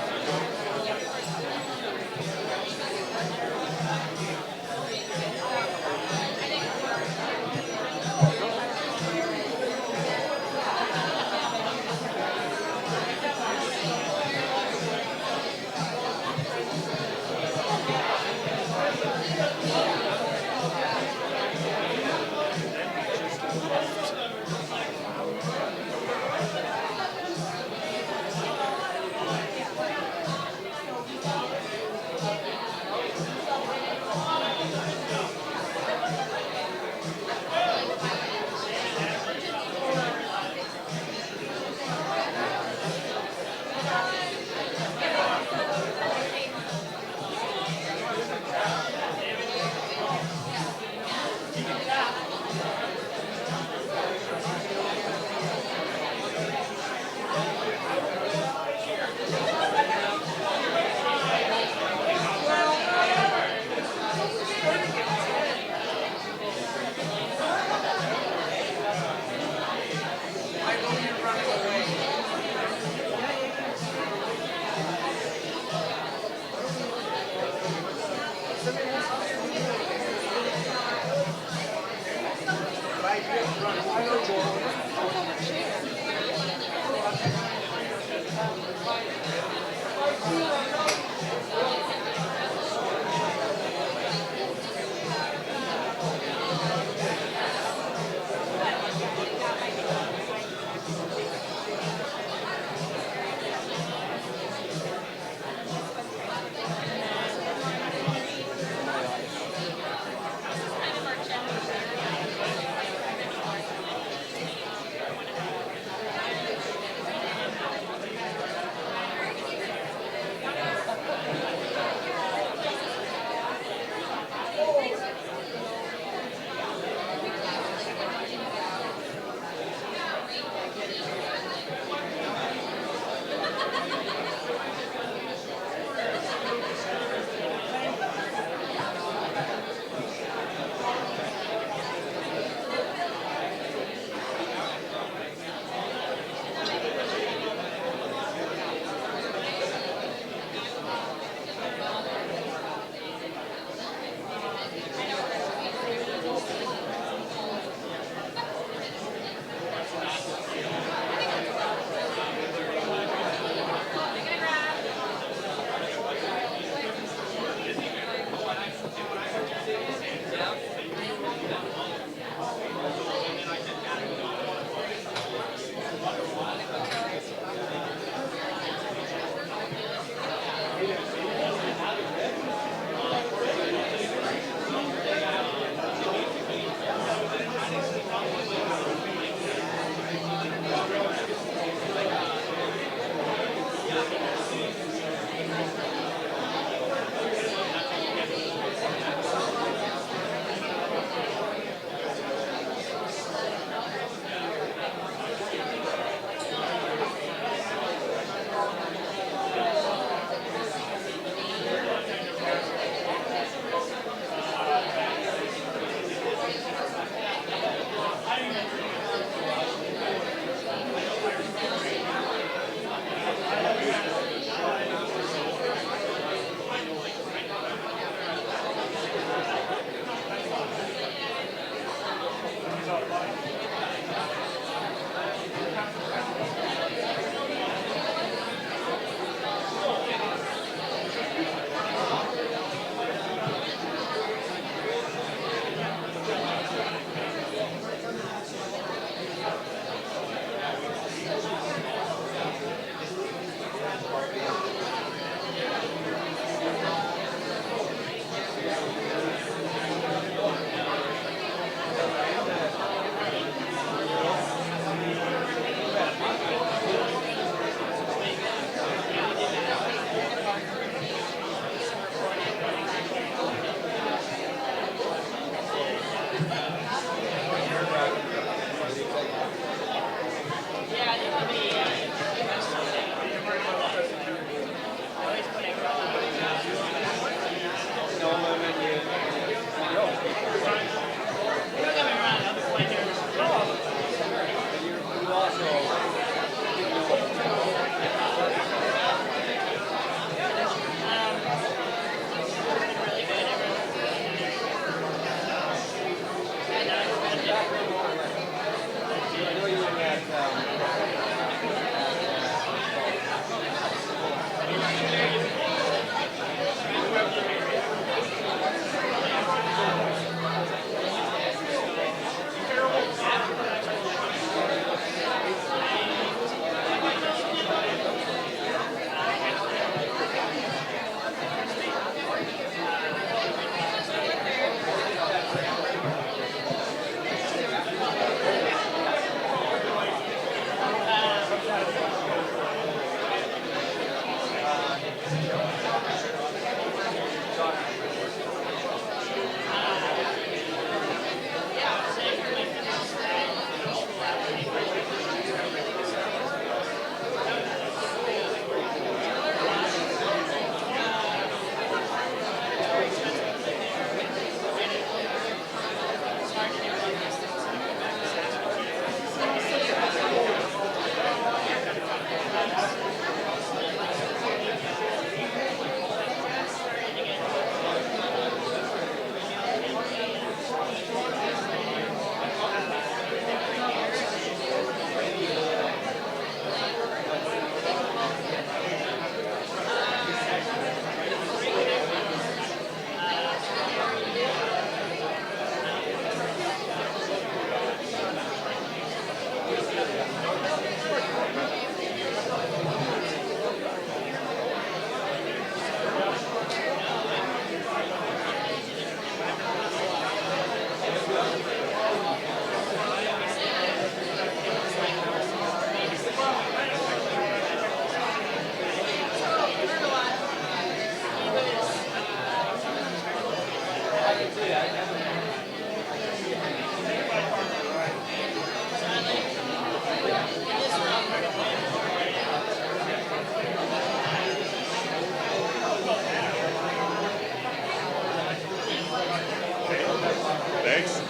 Thanks.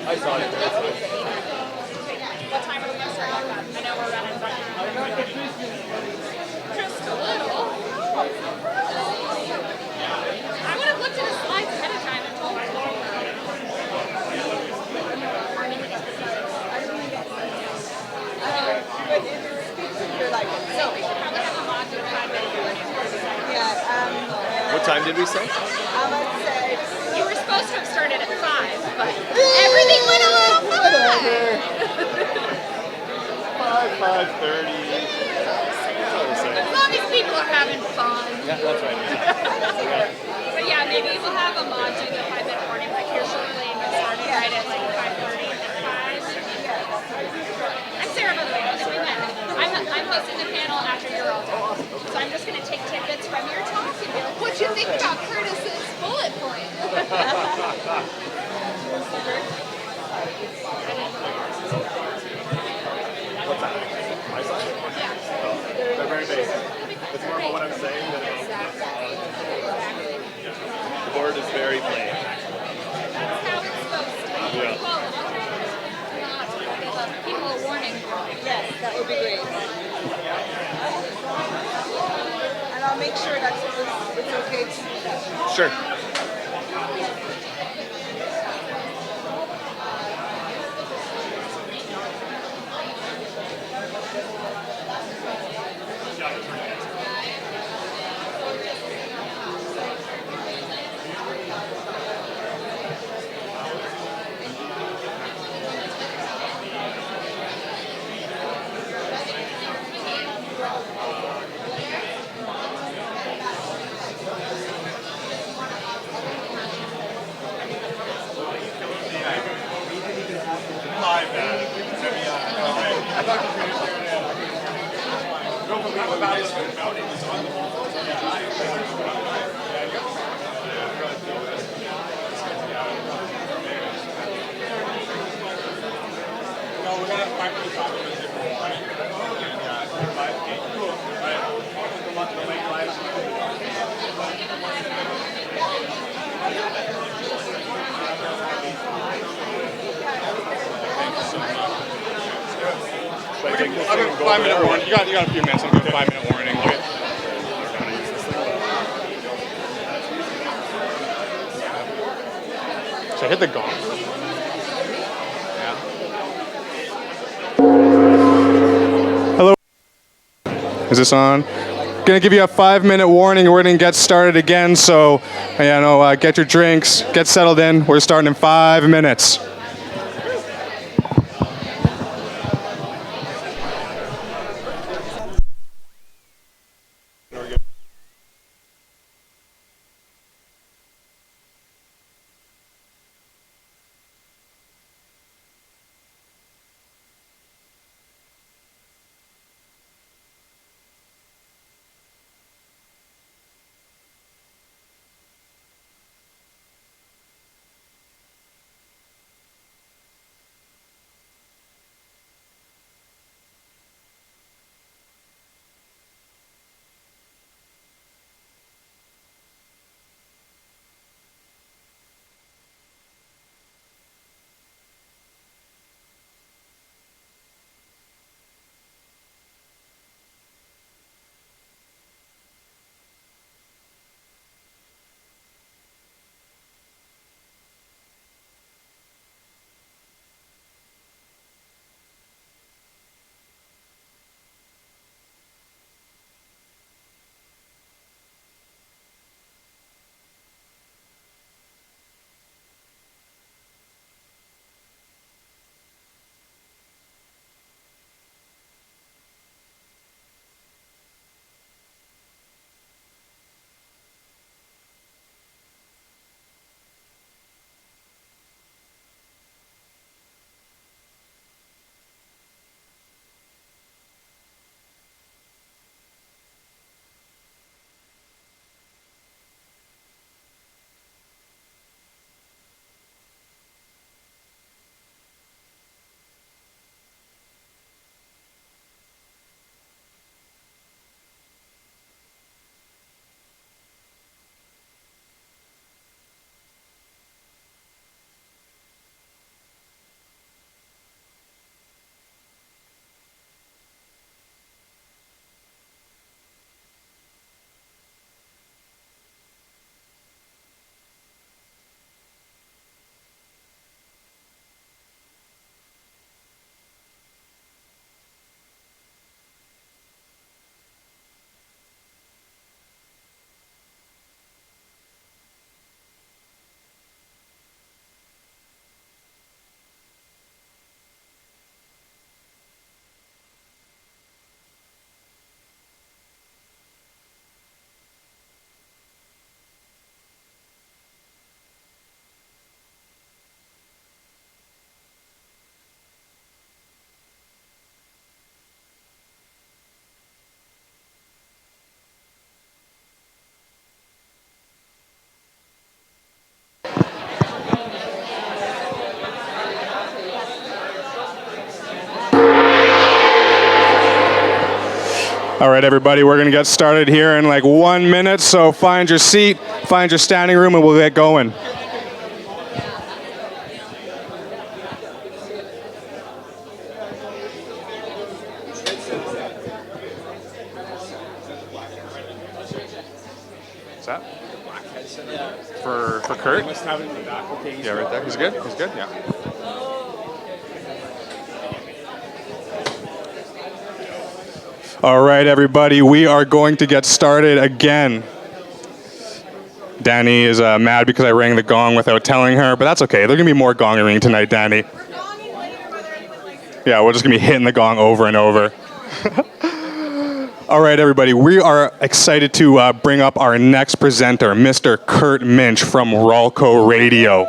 What time are we going to start back up? I know we're running back. Just a little. I would have looked at the slides ahead of time and told my So we should probably have a mod do 5 minutes. What time did we say? You were supposed to have started at 5, but everything went a little further. 5:30. As long as people are having fun. Yeah, that's right. But yeah, maybe we'll have a mod do the 5-minute warning, like here's Shirley and get started right at like 5:30 and 5. I'm Sarah, by the way. Don't know we met. I'm hosting the panel after you're all done. So I'm just going to take tidbits from your talk and be like, what you think about Curtis's bullet point? My side? They're very basic. It's more about what I'm saying than the board is very plain. That's how it's supposed to be. Yeah. Well, I'll give people a warning. Yes, that would be great. And I'll make sure that it's okay to do that. Sure. I'll give a 5-minute warning. You got a few minutes. I'll give a 5-minute warning. Okay. Should I hit the gong? Yeah. Hello. Is this on? Gonna give you a 5-minute warning. We're gonna get started again. So, get your drinks, get settled in. We're starting in 5 minutes. All right, everybody, we're going to get started here in like 1 minute, so find your seat, find your standing room, and we'll get going. What's that? For Kurt? Yeah, right there. He's good? He's good? Yeah. All right, everybody, we are going to get started again. Danny is mad because I rang the gong without telling her, but that's okay. There's going to be more gong ringing tonight, Danny. Yeah, we're just going to be hitting the gong over and over. All right, everybody, we are excited to bring up our next presenter, Mr. Kurt Minch from Rolco Radio.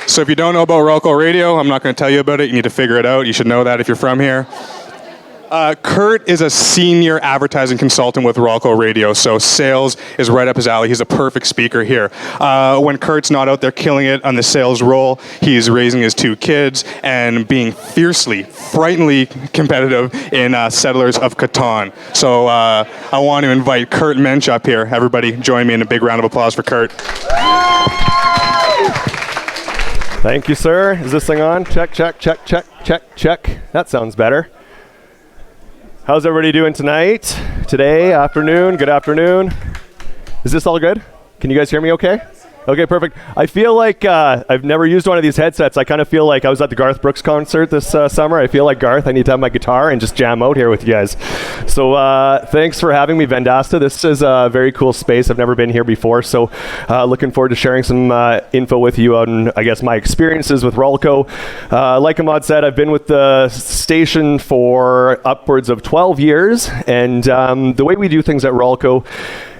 So if you don't know about Rolco Radio, I'm not going to tell you about it. You need to figure it out. You should know that if you're from here. Kurt is a senior advertising consultant with Rolco Radio, so sales is right up his alley. He's a perfect speaker here. When Kurt's not out there killing it on the sales role, he's raising his 2 kids and being fiercely, frighteningly competitive in Settlers of Catan. So I want to invite Kurt Minch up here. Everybody join me in a big round of applause for Kurt. Thank you, sir. Is this thing on? Check, check, check, check, check, check. That sounds better. How's everybody doing tonight? Today, afternoon, good afternoon. Is this all good? Can you guys hear me okay? Okay, perfect. I feel like I've never used one of these headsets. I kind of feel like I was at the Garth Brooks concert this summer. I feel like Garth. I need to have my guitar and just jam out here with you guys. So thanks for having me, Vendasta. This is a very cool space. I've never been here before, so looking forward to sharing some info with you on, I guess, my experiences with Rolco. Like Ahmad said, I've been with the station for upwards of 12 years, and the way we do things at Rolco,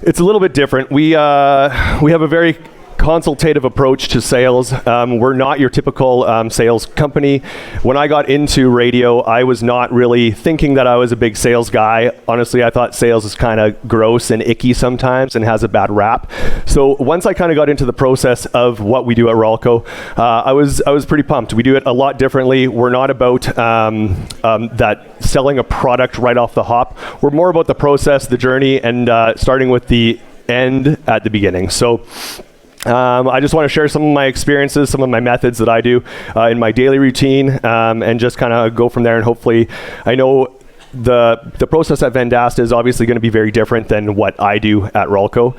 it's a little bit different. We have a very consultative approach to sales. We're not your typical sales company. When I got into radio, I was not really thinking that I was a big sales guy. Honestly, I thought sales is kind of gross and icky sometimes and has a bad rap. So once I kind of got into the process of what we do at Rolco, I was pretty pumped. We do it a lot differently. We're not about that selling a product right off the hop. We're more about the process, the journey, and starting with the end at the beginning. So I just want to share some of my experiences, some of my methods that I do in my daily routine, and just kind of go from there. And hopefully, I know the process at Vendasta is obviously going to be very different than what I do at Rolco.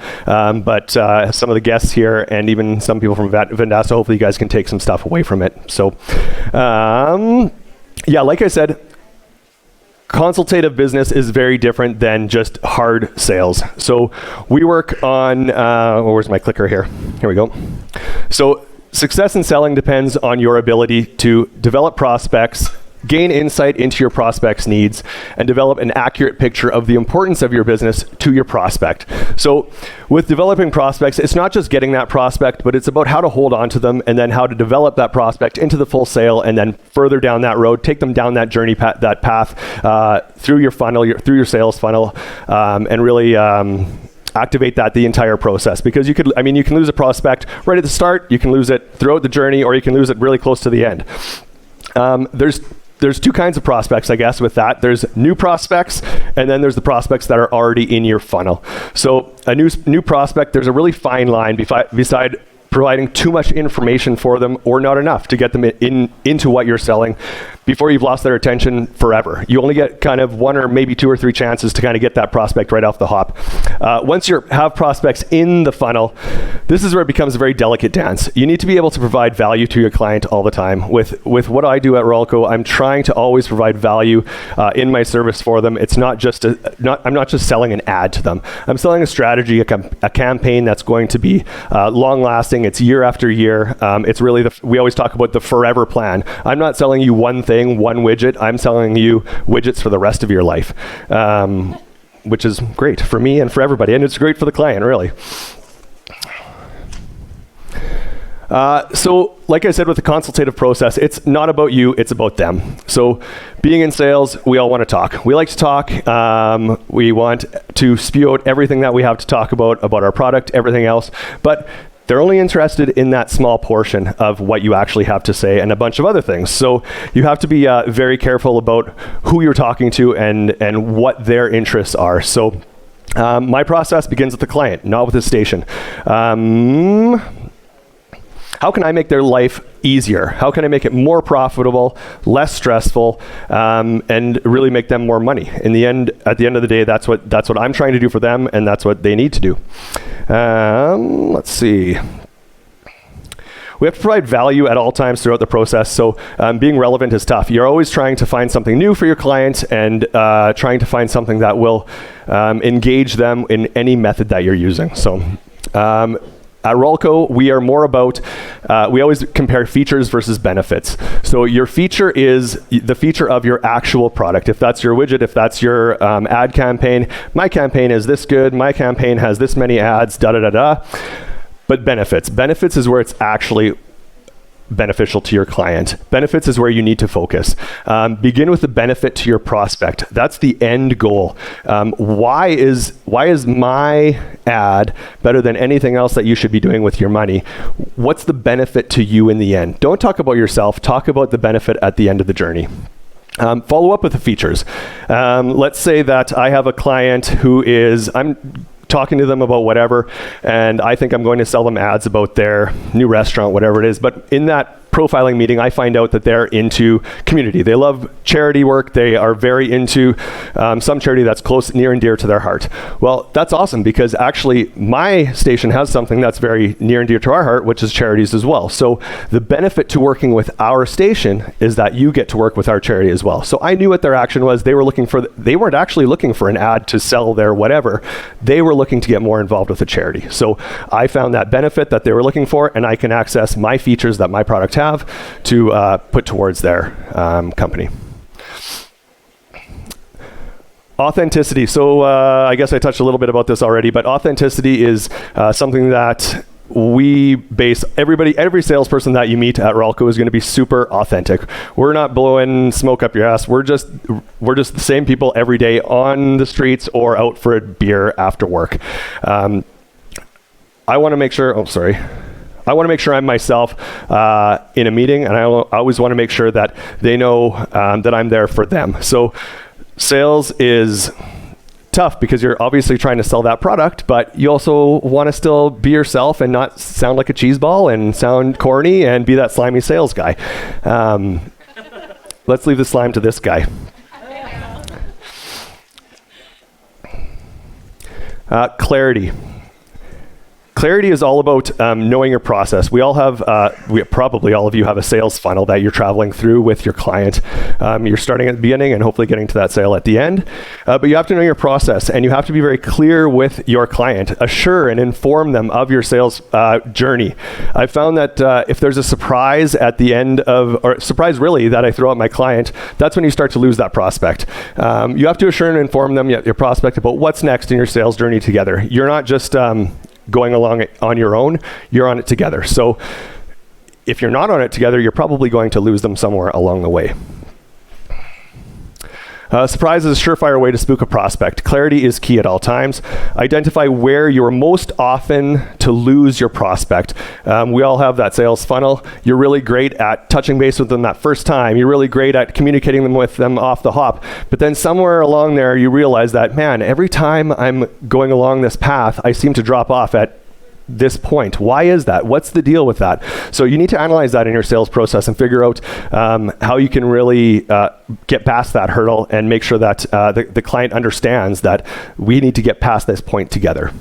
But some of the guests here and even some people from Vendasta, hopefully you guys can take some stuff away from it. So, yeah, like I said, consultative business is very different than just hard sales. So we work on, where's my clicker here? Here we go. So success in selling depends on your ability to develop prospects, gain insight into your prospect's needs, and develop an accurate picture of the importance of your business to your prospect. So with developing prospects, it's not just getting that prospect, but it's about how to hold on to them and then how to develop that prospect into the full sale, and then further down that road, take them down that journey, that path through your funnel, through your sales funnel, and really activate that the entire process. Because you can lose a prospect right at the start, you can lose it throughout the journey, or you can lose it really close to the end. There's 2 kinds of prospects, I guess, with that. There's new prospects, and then there's the prospects that are already in your funnel. So a new prospect, there's a really fine line beside providing too much information for them or not enough to get them into what you're selling before you've lost their attention forever. You only get kind of 1 or maybe 2 or 3 chances to kind of get that prospect right off the hop. Once you have prospects in the funnel, this is where it becomes a very delicate dance. You need to be able to provide value to your client all the time. With what I do at Rolco, I'm trying to always provide value in my service for them. It's not just I'm not just selling an ad to them. I'm selling a strategy, a campaign that's going to be long lasting. It's year after year. It's really we always talk about the forever plan. I'm not selling you one thing, one widget. I'm selling you widgets for the rest of your life, which is great for me and for everybody, and it's great for the client, really. So like I said, with the consultative process, it's not about you, it's about them. So being in sales, we all want to talk. We like to talk. We want to spew out everything that we have to talk about our product, everything else. But They're only interested in that small portion of what you actually have to say and a bunch of other things. So you have to be very careful about who you're talking to and what their interests are. So my process begins with the client, not with the station. How can I make their life easier? How can I make it more profitable, less stressful, and really make them more money? In the end, at the end of the day, that's what I'm trying to do for them, and that's what they need to do. Let's see. We have to provide value at all times throughout the process, so being relevant is tough. You're always trying to find something new for your client and trying to find something that will engage them in any method that you're using. So. At Rolco, we are more about, we always compare features versus benefits. So your feature is the feature of your actual product. If that's your widget, if that's your ad campaign, my campaign is this good, my campaign has this many ads, da-da-da-da. But benefits is where it's actually beneficial to your client. Benefits is where you need to focus. Begin with the benefit to your prospect. That's the end goal. Why is my ad better than anything else that you should be doing with your money? What's the benefit to you in the end? Don't talk about yourself. Talk about the benefit at the end of the journey. Follow up with the features. Let's say that I have a client who I'm talking to them about whatever, and I think I'm going to sell them ads about their new restaurant, whatever it is. But in that profiling meeting, I find out that they're into community. They love charity work. They are very into some charity that's close, near and dear to their heart. Well, that's awesome, because actually my station has something that's very near and dear to our heart, which is charities as well. So the benefit to working with our station is that you get to work with our charity as well. So I knew what their action was. They weren't actually looking for an ad to sell their whatever. They were looking to get more involved with the charity. So I found that benefit that they were looking for, and I can access my features that my product have to put towards their company. Authenticity. So I guess I touched a little bit about this already, but authenticity is something that we base every salesperson that you meet at Rolco is going to be super authentic. We're not blowing smoke up your ass. We're just the same people every day on the streets or out for a beer after work. I want to make sure. I want to make sure I'm myself in a meeting, and I always want to make sure that they know that I'm there for them. So sales is tough because you're obviously trying to sell that product, but you also want to still be yourself and not sound like a cheese ball and sound corny and be that slimy sales guy. Let's leave the slime to this guy. Clarity. Clarity is all about knowing your process. We all have, probably all of you have a sales funnel that you're traveling through with your client. You're starting at the beginning and hopefully getting to that sale at the end. But you have to know your process, and you have to be very clear with your client. Assure and inform them of your sales journey. I found that if there's a surprise at the end or surprise really that I throw at my client, that's when you start to lose that prospect. You have to assure and inform them, your prospect, about what's next in your sales journey together. You're not just going along it on your own, you're on it together. So if you're not on it together, you're probably going to lose them somewhere along the way. Surprise is a surefire way to spook a prospect. Clarity is key at all times. Identify where you're most often to lose your prospect. We all have that sales funnel. You're really great at touching base with them that first time. You're really great at communicating with them off the hop. But then somewhere along there, you realize that, man, every time I'm going along this path, I seem to drop off at this point. Why is that? What's the deal with that? So you need to analyze that in your sales process and figure out how you can really get past that hurdle and make sure that the client understands that we need to get past this point together.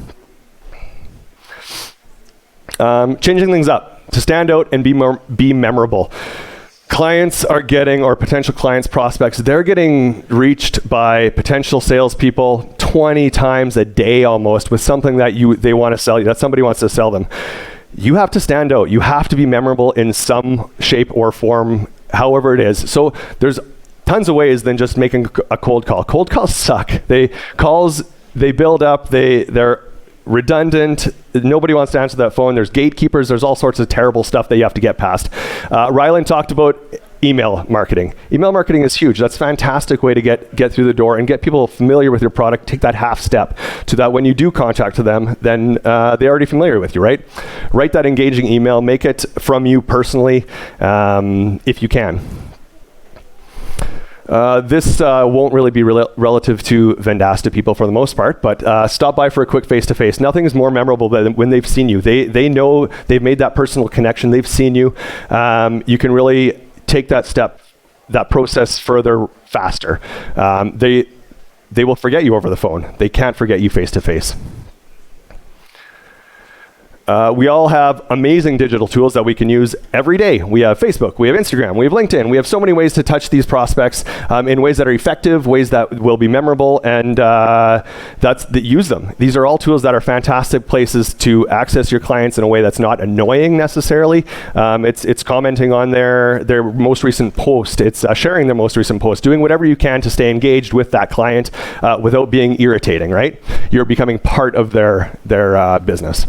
Changing things up to stand out and be memorable. Clients are getting, or potential clients, prospects, they're getting reached by potential salespeople 20 times a day almost with something that they want to sell you, that somebody wants to sell them. You have to stand out. You have to be memorable in some shape or form, however it is. So there's tons of ways than just making a cold call. Cold calls suck. They build up, they're redundant. Nobody wants to answer that phone. There's gatekeepers. There's all sorts of terrible stuff that you have to get past. Rylan talked about email marketing. Email marketing is huge. That's a fantastic way to get through the door and get people familiar with your product. Take that half step to that when you do contact them, then they're already familiar with you, right? Write that engaging email. Make it from you personally, if you can. This won't really be relative to Vendasta people for the most part, but stop by for a quick face-to-face. Nothing is more memorable than when they've seen you. They know they've made that personal connection. They've seen you. You can really take that step, that process further faster. They will forget you over the phone. They can't forget you face-to-face. We all have amazing digital tools that we can use every day. We have Facebook, we have Instagram, we have LinkedIn. We have so many ways to touch these prospects in ways that are effective, ways that will be memorable, and use them. These are all tools that are fantastic places to access your clients in a way that's not annoying necessarily. It's commenting on their most recent post. It's sharing their most recent post, doing whatever you can to stay engaged with that client without being irritating, right? You're becoming part of their business.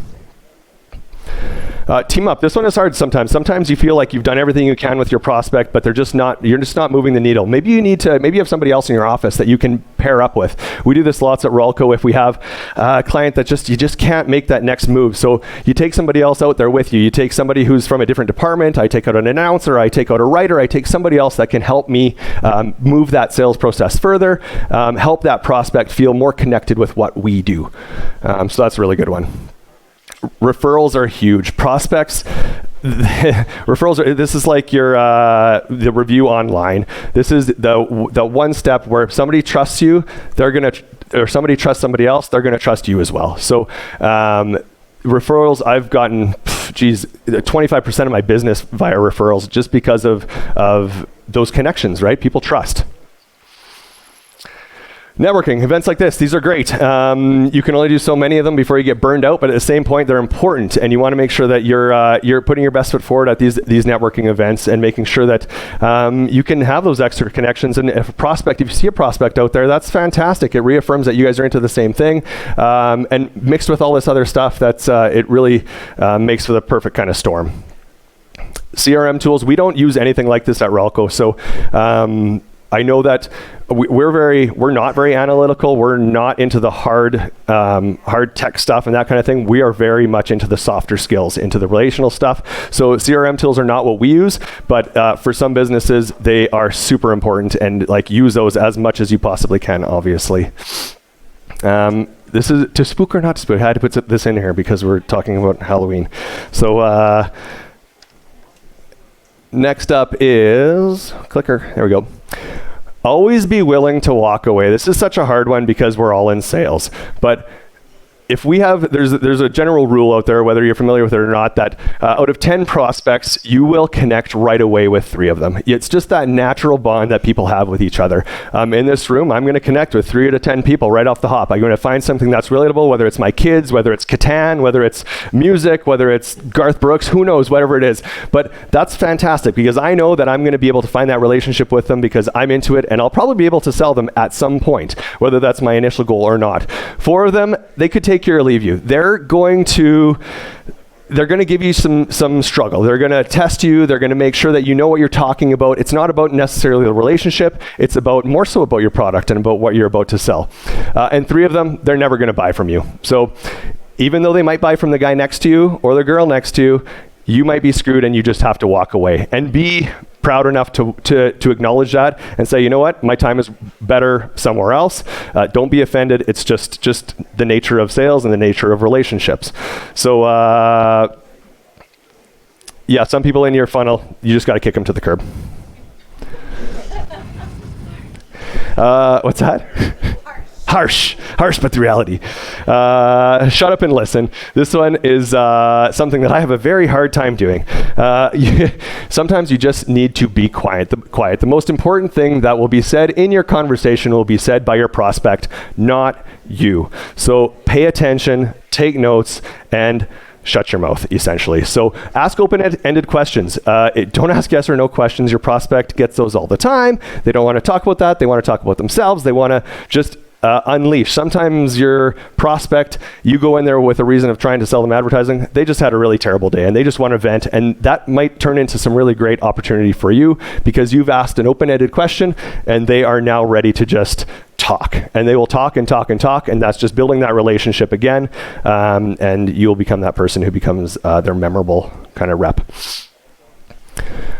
Team up. This one is hard sometimes. Sometimes you feel like you've done everything you can with your prospect, but you're just not moving the needle. Maybe you have somebody else in your office that you can pair up with. We do this lots at Rolco. If we have a client that you just can't make that next move. So you take somebody else out there with you. You take somebody who's from a different department. I take out an announcer. I take out a writer. I take somebody else that can help me move that sales process further, help that prospect feel more connected with what we do. So that's a really good one. Referrals are huge. Prospects, this is like your the review online. This is the one step where if somebody trusts you, or somebody trusts somebody else, they're gonna trust you as well. So referrals, I've gotten 25% of my business via referrals just because of those connections, right? People trust. Networking, events like this, these are great. You can only do so many of them before you get burned out, but at the same point, they're important, and you want to make sure that you're putting your best foot forward at these networking events and making sure that you can have those extra connections. And if you see a prospect out there, that's fantastic. It reaffirms that you guys are into the same thing, and mixed with all this other stuff, it really makes for the perfect kind of storm. CRM tools, we don't use anything like this at Relco, so I know that we're not very analytical. We're not into the hard tech stuff and that kind of thing. We are very much into the softer skills, into the relational stuff. So CRM tools are not what we use, but for some businesses, they are super important, and use those as much as you possibly can, obviously. This is to spook or not to spook. I had to put this in here because we're talking about Halloween. So next up is clicker. There we go. Always be willing to walk away. This is such a hard one because we're all in sales. But if we have, there's a general rule out there, whether you're familiar with it or not, that out of 10 prospects, you will connect right away with 3 of them. It's just that natural bond that people have with each other. In this room, I'm going to connect with 3 out of 10 people right off the hop. I'm going to find something that's relatable, whether it's my kids, whether it's Catan, whether it's music, whether it's Garth Brooks, who knows, whatever it is. But that's fantastic because I know that I'm going to be able to find that relationship with them because I'm into it, and I'll probably be able to sell them at some point, whether that's my initial goal or not. 4 of them, they could take you or leave you. They're going to give you some struggle. They're going to test you. They're going to make sure that you know what you're talking about. It's not about necessarily the relationship. It's more so about your product and about what you're about to sell. And 3 of them, they're never going to buy from you. So even though they might buy from the guy next to you or the girl next to you, you might be screwed and you just have to walk away. And be proud enough to acknowledge that and say, you know what, my time is better somewhere else. Don't be offended. It's just the nature of sales and the nature of relationships. So yeah, some people in your funnel, you just got to kick them to the curb. What's that? Harsh, but the reality. Shut up and listen. This one is something that I have a very hard time doing. Sometimes you just need to be quiet. The most important thing that will be said in your conversation will be said by your prospect, not you. So pay attention, take notes, and shut your mouth, essentially. So ask open-ended questions. Don't ask yes or no questions. Your prospect gets those all the time. They don't want to talk about that. They want to talk about themselves. They want to just unleash. Sometimes your prospect, you go in there with a reason of trying to sell them advertising. They just had a really terrible day and they just want to vent, and that might turn into some really great opportunity for you because you've asked an open-ended question and they are now ready to just talk, and they will talk and talk and talk, and that's just building that relationship again, and you'll become that person who becomes their memorable kind of rep.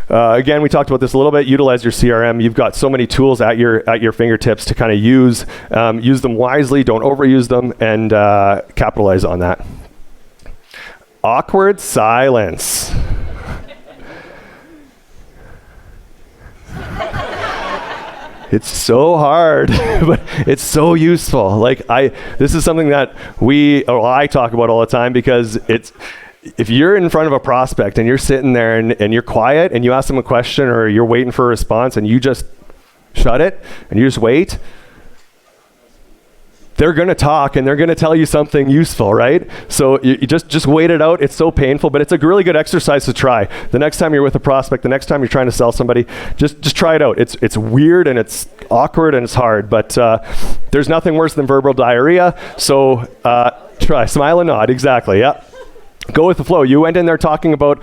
Again, we talked about this a little bit. Utilize your CRM. You've got so many tools at your fingertips to kind of use them wisely. Don't overuse them, and capitalize on that. Awkward silence. It's so hard, but it's so useful. This is something that I talk about all the time because if you're in front of a prospect and you're sitting there and you're quiet and you ask them a question or you're waiting for a response and you just shut it and you just wait, they're going to talk and they're going to tell you something useful, right? So you just wait it out. It's so painful, but it's a really good exercise to try. The next time you're with a prospect, the next time you're trying to sell somebody, just try it out. It's weird and it's awkward and it's hard, but there's nothing worse than verbal diarrhea. So try, smile and nod, exactly, yeah. Go with the flow. You went in there talking about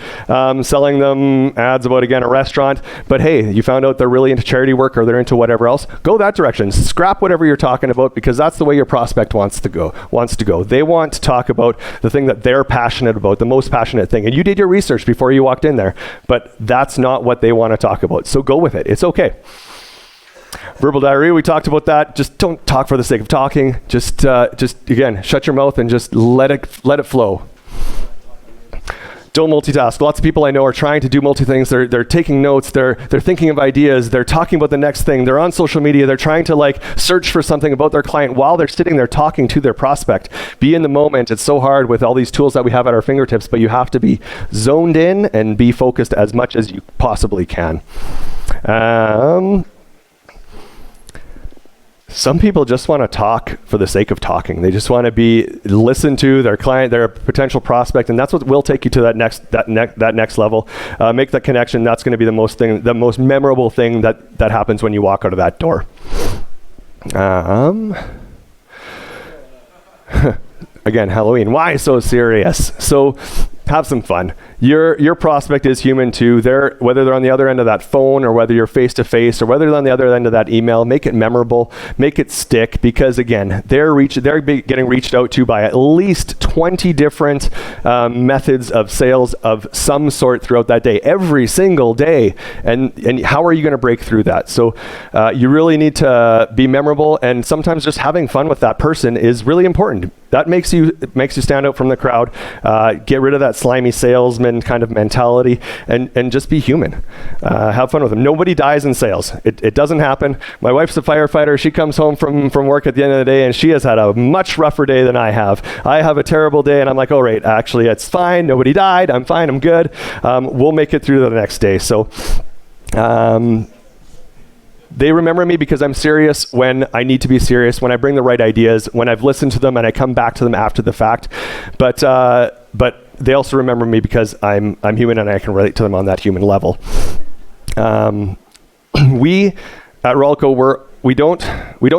selling them ads about, again, a restaurant, but hey, you found out they're really into charity work or they're into whatever else. Go that direction. Scrap whatever you're talking about because that's the way your prospect wants to go. They want to talk about the thing that they're passionate about, the most passionate thing. And you did your research before you walked in there, but that's not what they want to talk about. So go with it. It's okay. Verbal diarrhea, we talked about that. Just don't talk for the sake of talking. Just again, shut your mouth and just let it flow. Don't multitask. Lots of people I know are trying to do multi-things. They're taking notes. They're thinking of ideas. They're talking about the next thing. They're on social media. They're trying to search for something about their client while they're sitting there talking to their prospect. Be in the moment. It's so hard with all these tools that we have at our fingertips, but you have to be zoned in and be focused as much as you possibly can. Some people just want to talk for the sake of talking. They just want to be listened to, their client, their potential prospect, and that's what will take you to that next level. Make that connection. That's going to be the most memorable thing that happens when you walk out of that door. Again, Halloween. Why so serious? So have some fun. Your prospect is human too. Whether they're on the other end of that phone or whether you're face to face or whether they're on the other end of that email, make it memorable, make it stick, because again, they're getting reached out to by at least 20 different methods of sales of some sort throughout that day, every single day. And how are you going to break through that? So you really need to be memorable, and sometimes just having fun with that person is really important. That makes you stand out from the crowd. Get rid of that slimy salesman kind of mentality, and just be human. Have fun with them. Nobody dies in sales. It doesn't happen. My wife's a firefighter. She comes home from work at the end of the day, and she has had a much rougher day than I have. I have a terrible day, and I'm like, oh, right, actually, it's fine. Nobody died. I'm fine. I'm good. We'll make it through the next day. So they remember me because I'm serious when I need to be serious, when I bring the right ideas, when I've listened to them and I come back to them after the fact. But they also remember me because I'm human and I can relate to them on that human level. We at Rolco, we don't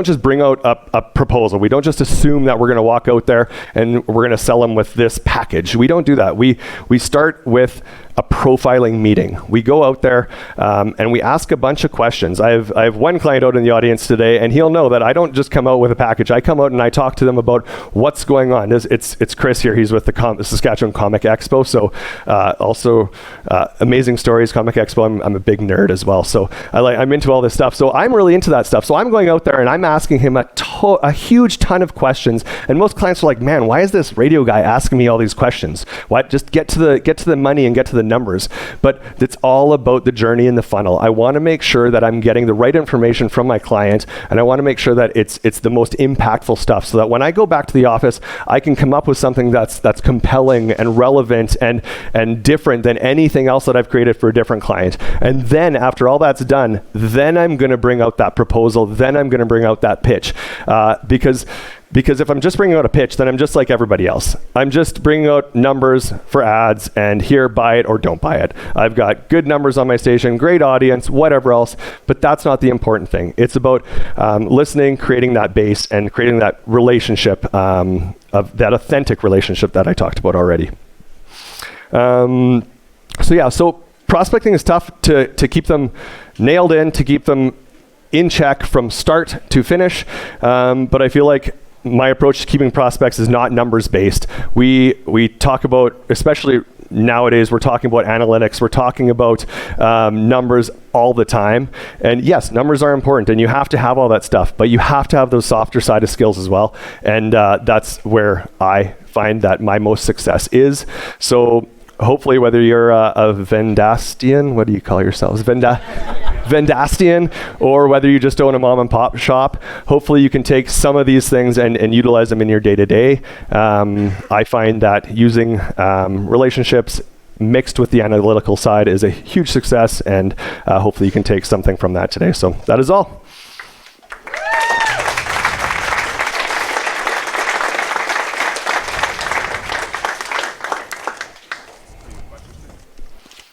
just bring out a proposal. We don't just assume that we're going to walk out there and we're going to sell them with this package. We don't do that. We start with a profiling meeting. We go out there and we ask a bunch of questions. I have one client out in the audience today, and he'll know that I don't just come out with a package. I come out and I talk to them about what's going on. It's Chris here. He's with the Saskatchewan Comic Expo. So also amazing stories, Comic Expo. I'm a big nerd as well. So I'm into all this stuff. So I'm really into that stuff. So I'm going out there and I'm asking him a huge ton of questions. And most clients are like, man, why is this radio guy asking me all these questions? Why just get to the money and get to the numbers? But it's all about the journey in the funnel. I want to make sure that I'm getting the right information from my client, and I want to make sure that it's the most impactful stuff, so that when I go back to the office, I can come up with something that's compelling and relevant and different than anything else that I've created for a different client. And then after all that's done, then I'm going to bring out that proposal potential, then I'm going to bring out that pitch. Because if I'm just bringing out a pitch, then I'm just like everybody else. I'm just bringing out numbers for ads, and here, buy it or don't buy it. I've got good numbers on my station, great audience, whatever else, but that's not the important thing. It's about listening, creating that base, and creating that relationship, of that authentic relationship that I talked about already. So prospecting is tough to keep them nailed in, to keep them in check from start to finish, but I feel like my approach to keeping prospects is not numbers based. We talk about, especially nowadays, we're talking about analytics, we're talking about numbers all the time. And yes, numbers are important and you have to have all that stuff, but you have to have those softer side of skills as well. And that's where I find that my most success is. So hopefully, whether you're a Vendastian, what do you call yourselves? Vendastian, or whether you just own a mom and pop shop, hopefully you can take some of these things and utilize them in your day-to-day. I find that using relationships mixed with the analytical side is a huge success, and hopefully you can take something from that today. So that is all.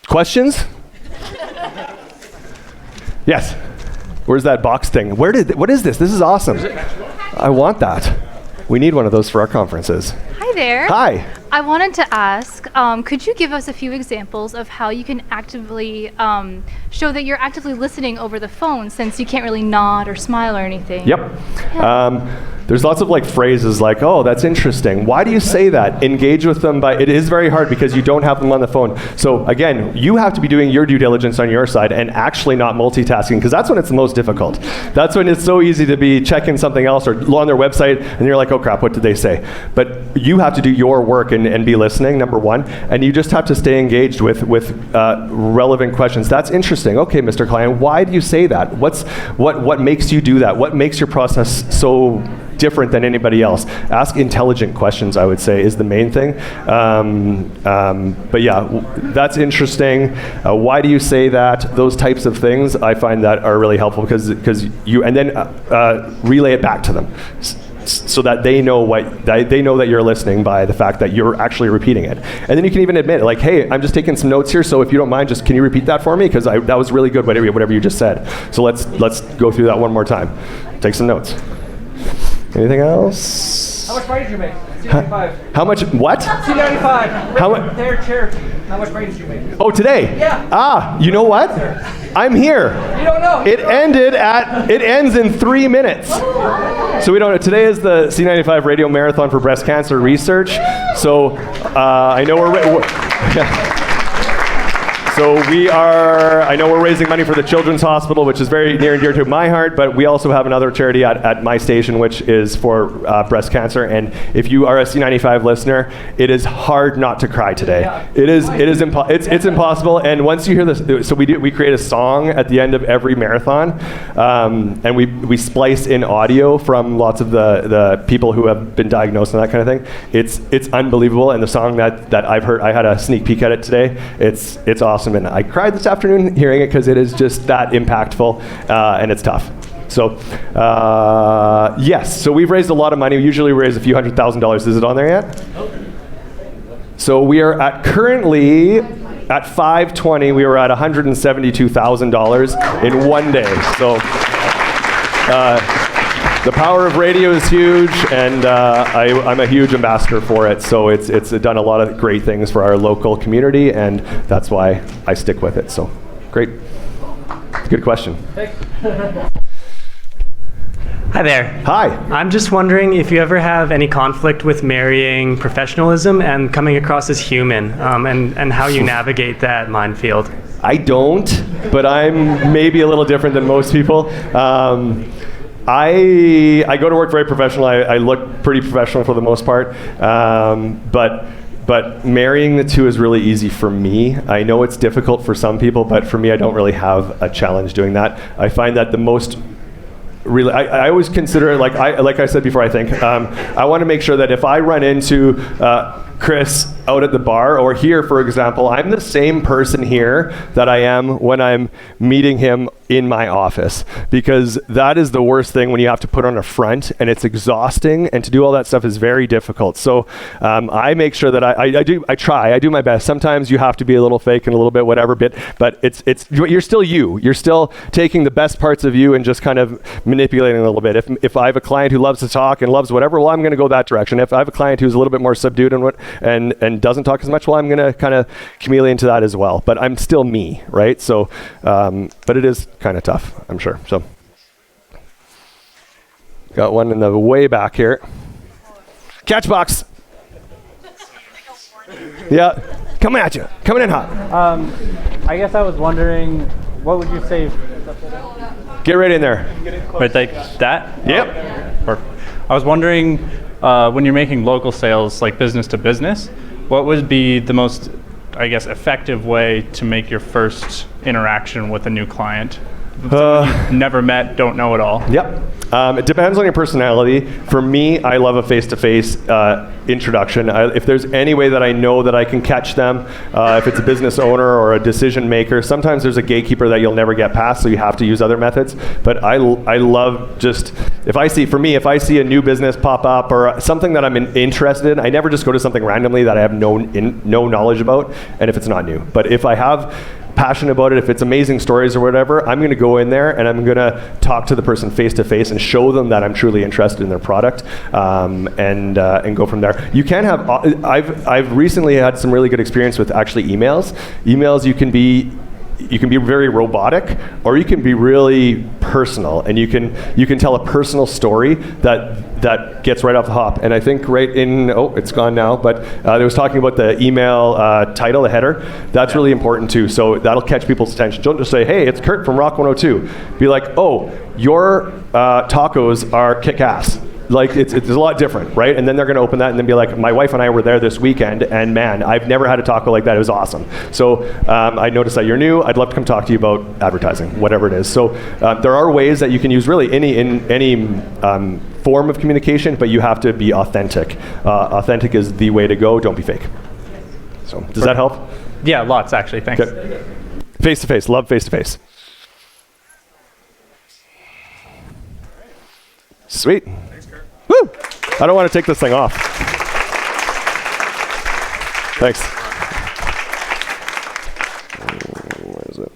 Questions? Yes. Where's that box thing? What is this? This is awesome. I want that. We need one of those for our conferences. Hi there. Hi. I wanted to ask, could you give us a few examples of how you can actively show that you're actively listening over the phone, since you can't really nod or smile or anything? Yep. Yeah. There's lots of like phrases like, oh, that's interesting. Why do you say that? Engage with them it is very hard because you don't have them on the phone. So again, you have to be doing your due diligence on your side and actually not multitasking, because that's when it's the most difficult. That's when it's so easy to be checking something else or on their website and you're like, oh crap, what did they say? But you have to do your work and be listening, number one, and you just have to stay engaged with relevant questions. That's interesting. Okay, Mr. Client, why do you say that? What makes you do that? What makes your process so different than anybody else? Ask intelligent questions, I would say, is the main thing. But yeah, that's interesting. Why do you say that? Those types of things I find that are really helpful because you, and then relay it back to them. So that they know that you're listening by the fact that you're actually repeating it. And then you can even admit, like, hey, I'm just taking some notes here, so if you don't mind, just can you repeat that for me? Because that was really good, whatever you just said. So let's go through that one more time. Take some notes. Anything else? How much money did you make? C95. How much? What? C95. How much? Their charity. How much money did you make? Oh, today? Yeah. You know what? I'm here. You don't know. It ends in 3 minutes. So we don't know. Today is the C95 Radio Marathon for Breast Cancer Research. So I know I know we're raising money for the Children's Hospital, which is very near and dear to my heart, but we also have another charity at my station, which is for breast cancer. And if you are a C95 listener, it is hard not to cry today. It's impossible. And once you hear this, so we create a song at the end of every marathon, and we splice in audio from lots of the people who have been diagnosed and that kind of thing. It's unbelievable. And the song that I've heard, I had a sneak peek at it today. It's awesome. And I cried this afternoon hearing it because it is just that impactful, and it's tough. So, yes, so we've raised a lot of money. We usually raise a few $100,000. Is it on there yet? So we are currently at 520. We were at $172,000 in one day. So the power of radio is huge, and I'm a huge ambassador for it. So it's done a lot of great things for our local community, and that's why I stick with it. So great. Good question. Hi there. Hi. I'm just wondering if you ever have any conflict with marrying professionalism and coming across as human, and how you navigate that minefield. I don't, but I'm maybe a little different than most people. I go to work very professional. I look pretty professional for the most part, but marrying the two is really easy for me. I know it's difficult for some people, but for me, I don't really have a challenge doing that. I find that the most really, I always consider it like I said before. I think I want to make sure that if I run into Chris out at the bar, or here, for example, I'm the same person here that I am when I'm meeting him in my office, because that is the worst thing when you have to put on a front, and it's exhausting, and to do all that stuff is very difficult. So I make sure that I do my best. Sometimes you have to be a little fake and a little bit whatever bit, but you're still you. You're still taking the best parts of you and just kind of manipulating a little bit. If I have a client who loves to talk and loves whatever, well, I'm going to go that direction. If I have a client who's a little bit more subdued and doesn't talk as much, well, I'm going to kind of chameleon to that as well. But I'm still me, right? So, but it is kind of tough, I'm sure. So, got one in the way back here. Catch box. Yeah, coming at you, coming in hot. I guess I was wondering, what would you say? Get right in there. Right, like that? Yep. Perfect. I was wondering, when you're making local sales, like business to business, what would be the most, I guess, effective way to make your first interaction with a new client? Someone you've never met, don't know at all. Yep. It depends on your personality. For me, I love a face-to-face introduction. If there's any way that I know that I can catch them, if it's a business owner or a decision maker, sometimes there's a gatekeeper that you'll never get past, so you have to use other methods. But I love just, if I see a new business pop up or something that I'm interested in, I never just go to something randomly that I have no knowledge about, and if it's not new. But if I have passionate about it, if it's amazing stories or whatever, I'm going to go in there and I'm going to talk to the person face to face and show them that I'm truly interested in their product, and go from there. You can have. I've recently had some really good experience with actually emails. Emails, you can be very robotic, or you can be really personal, and you can tell a personal story that gets right off the hop. And I think it's gone now, but they was talking about the email title, the header. That's really important too. So that'll catch people's attention. Don't just say, "Hey, it's Kurt from Rock 102." Be like, "Oh, your tacos are kick-ass." Like it's a lot different, right? And then they're going to open that and then be like, "My wife and I were there this weekend, and man, I've never had a taco like that. It was awesome." So I noticed that you're new. I'd love to come talk to you about advertising, whatever it is. So there are ways that you can use really any form of communication, but you have to be authentic. Authentic is the way to go. Don't be fake. So does that help? Yeah, lots actually. Thanks. Okay. Face to face. Love face to face. Sweet. Woo! I don't want to take this thing off. Thanks. Where is it?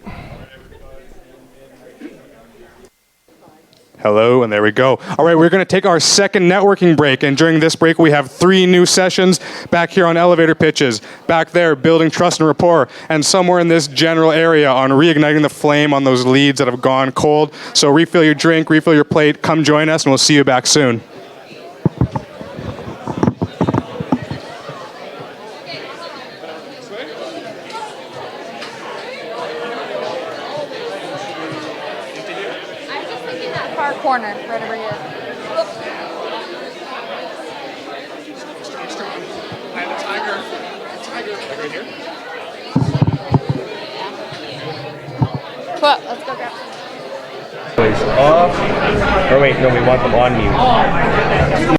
Hello, and there we go. All right, we're going to take our second networking break, and during this break, we have 3 new sessions back here on elevator pitches, back there building trust and rapport, and somewhere in this general area on reigniting the flame on those leads that have gone cold. So refill your drink, refill your plate, come join us, and we'll see you back soon. Corner, right over here. I have a tiger right here. Well, let's go grab some. Please off. Or wait, no, we want them on mute.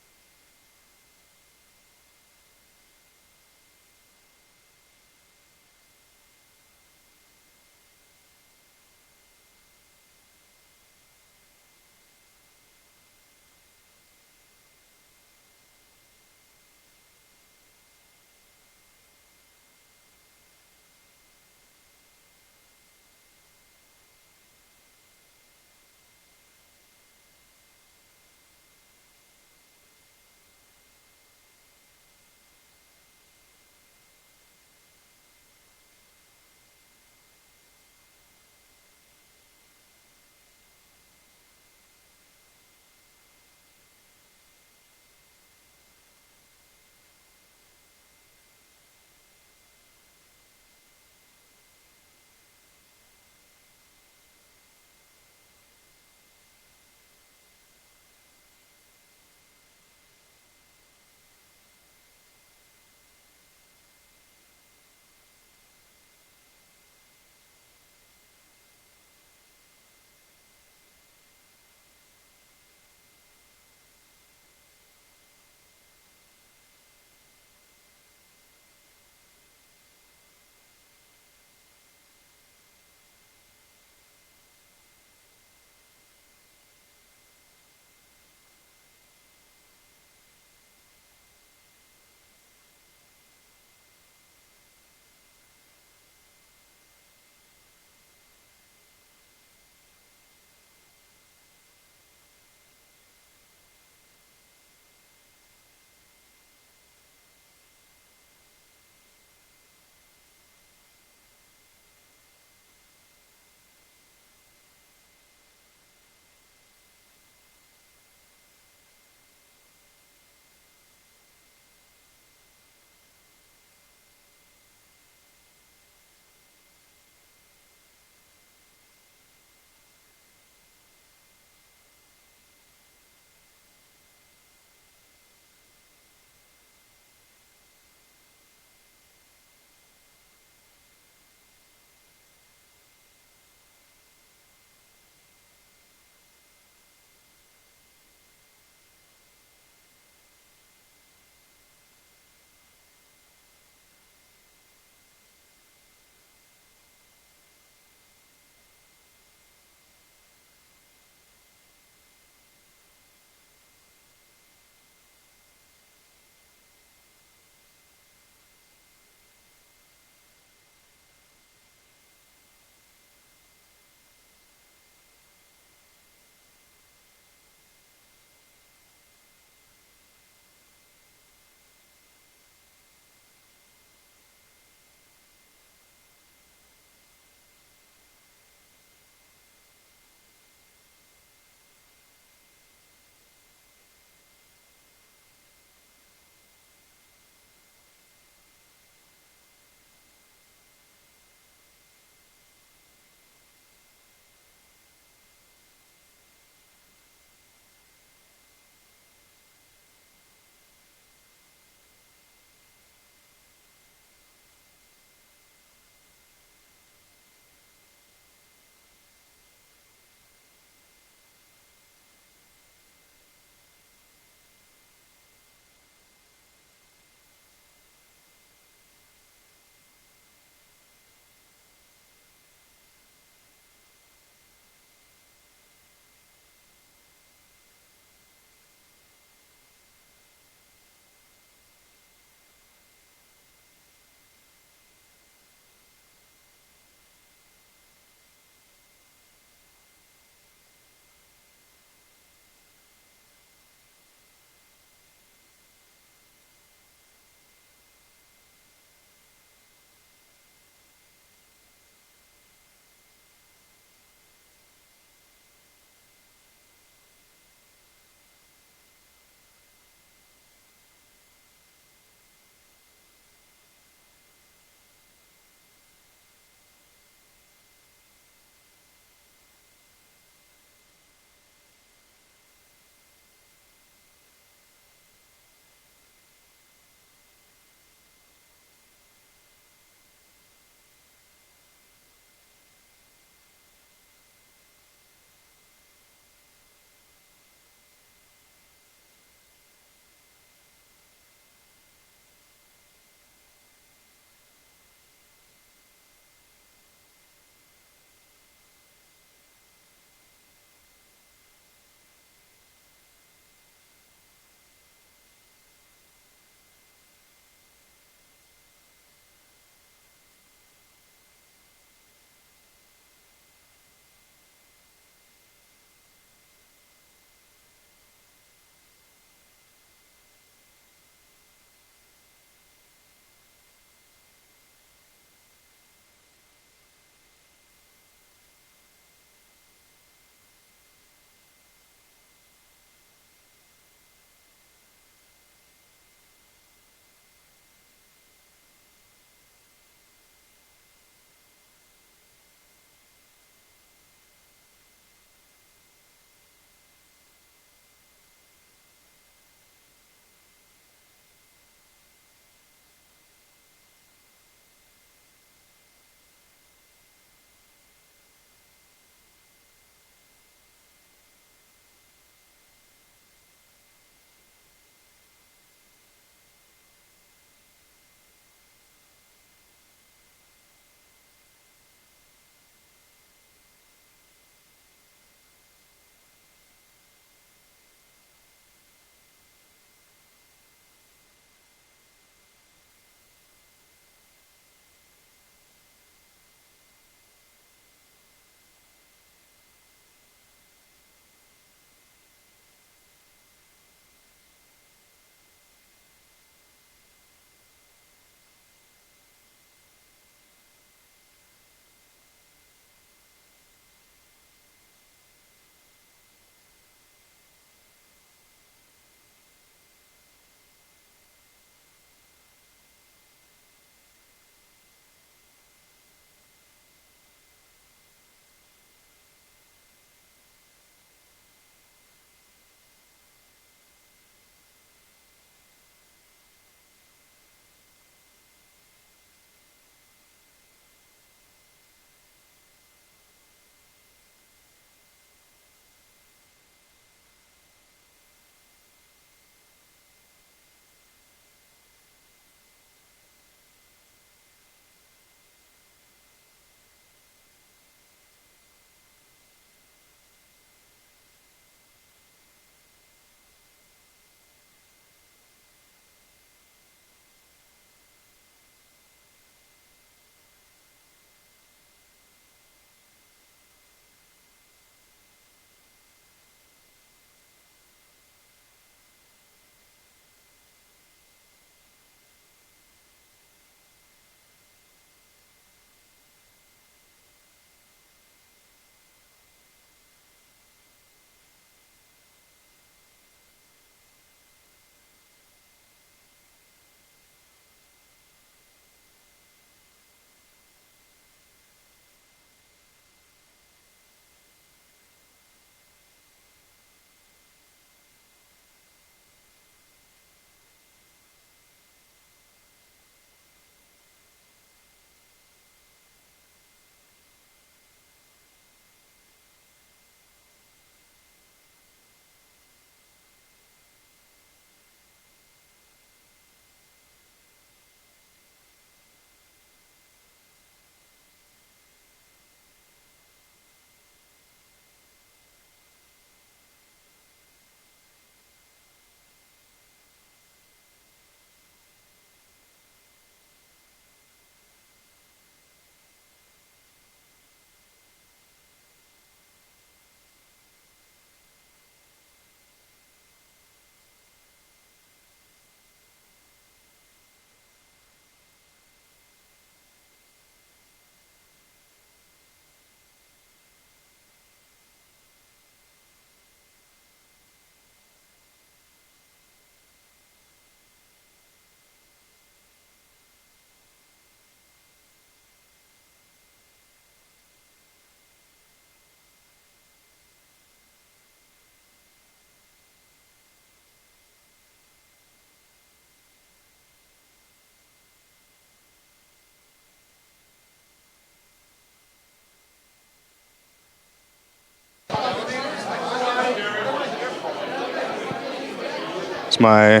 my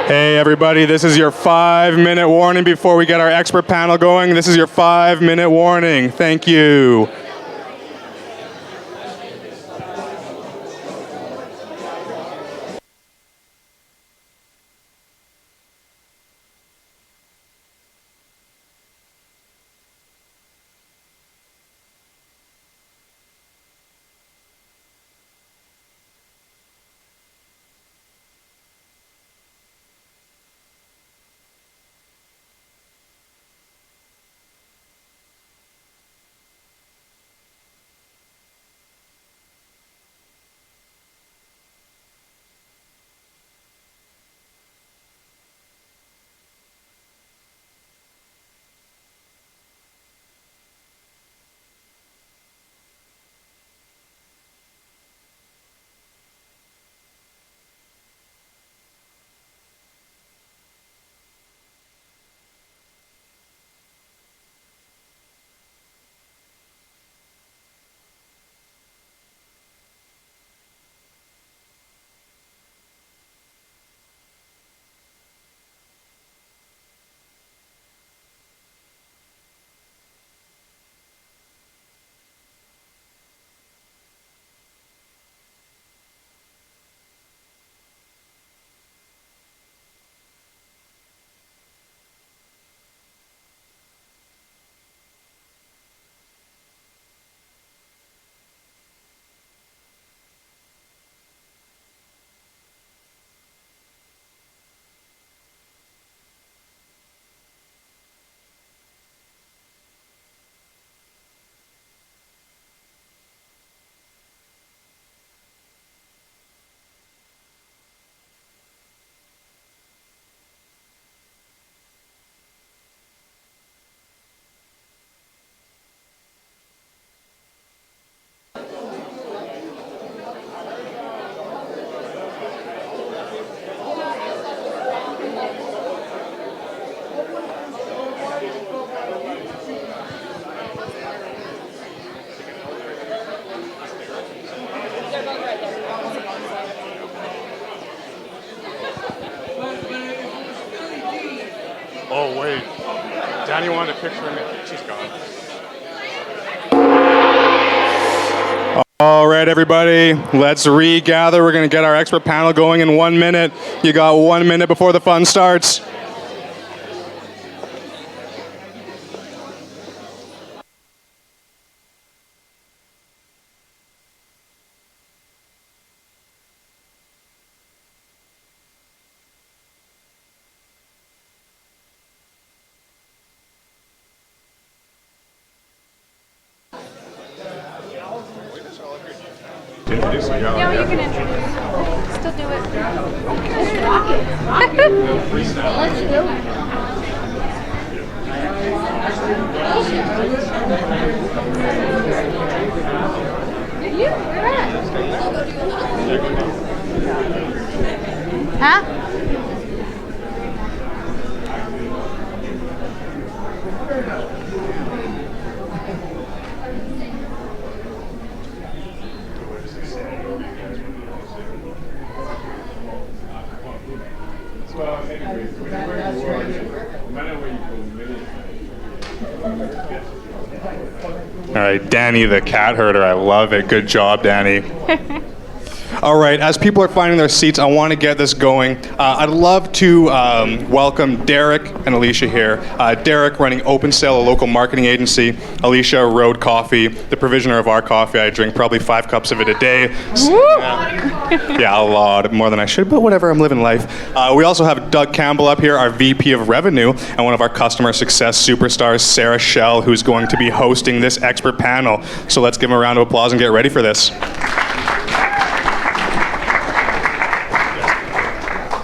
Hey everybody, this is your 5-minute warning before we get our expert panel going. This is your 5-minute warning. Thank you. Oh, wait. Danny wanted a picture of me. She's gone. All right, everybody, let's regather. We're going to get our expert panel going in 1 minute. You got 1 minute before the fun starts. No, you can introduce. Still do it. Let's go. Huh? All right, Danny the cat herder. I love it. Good job, Danny. All right, as people are finding their seats, I want to get this going. I'd love to welcome Derek and Alicia here. Derek running Open Sale, a local marketing agency. Alicia, Road Coffee, the provisioner of our coffee. I drink probably 5 cups of it a day. Yeah, a lot, more than I should, but whatever, I'm living life. We also have Doug Campbell up here, our VP of Revenue, and one of our customer success superstars, Sarah Schell, who's going to be hosting this expert panel. So let's give him a round of applause and get ready for this.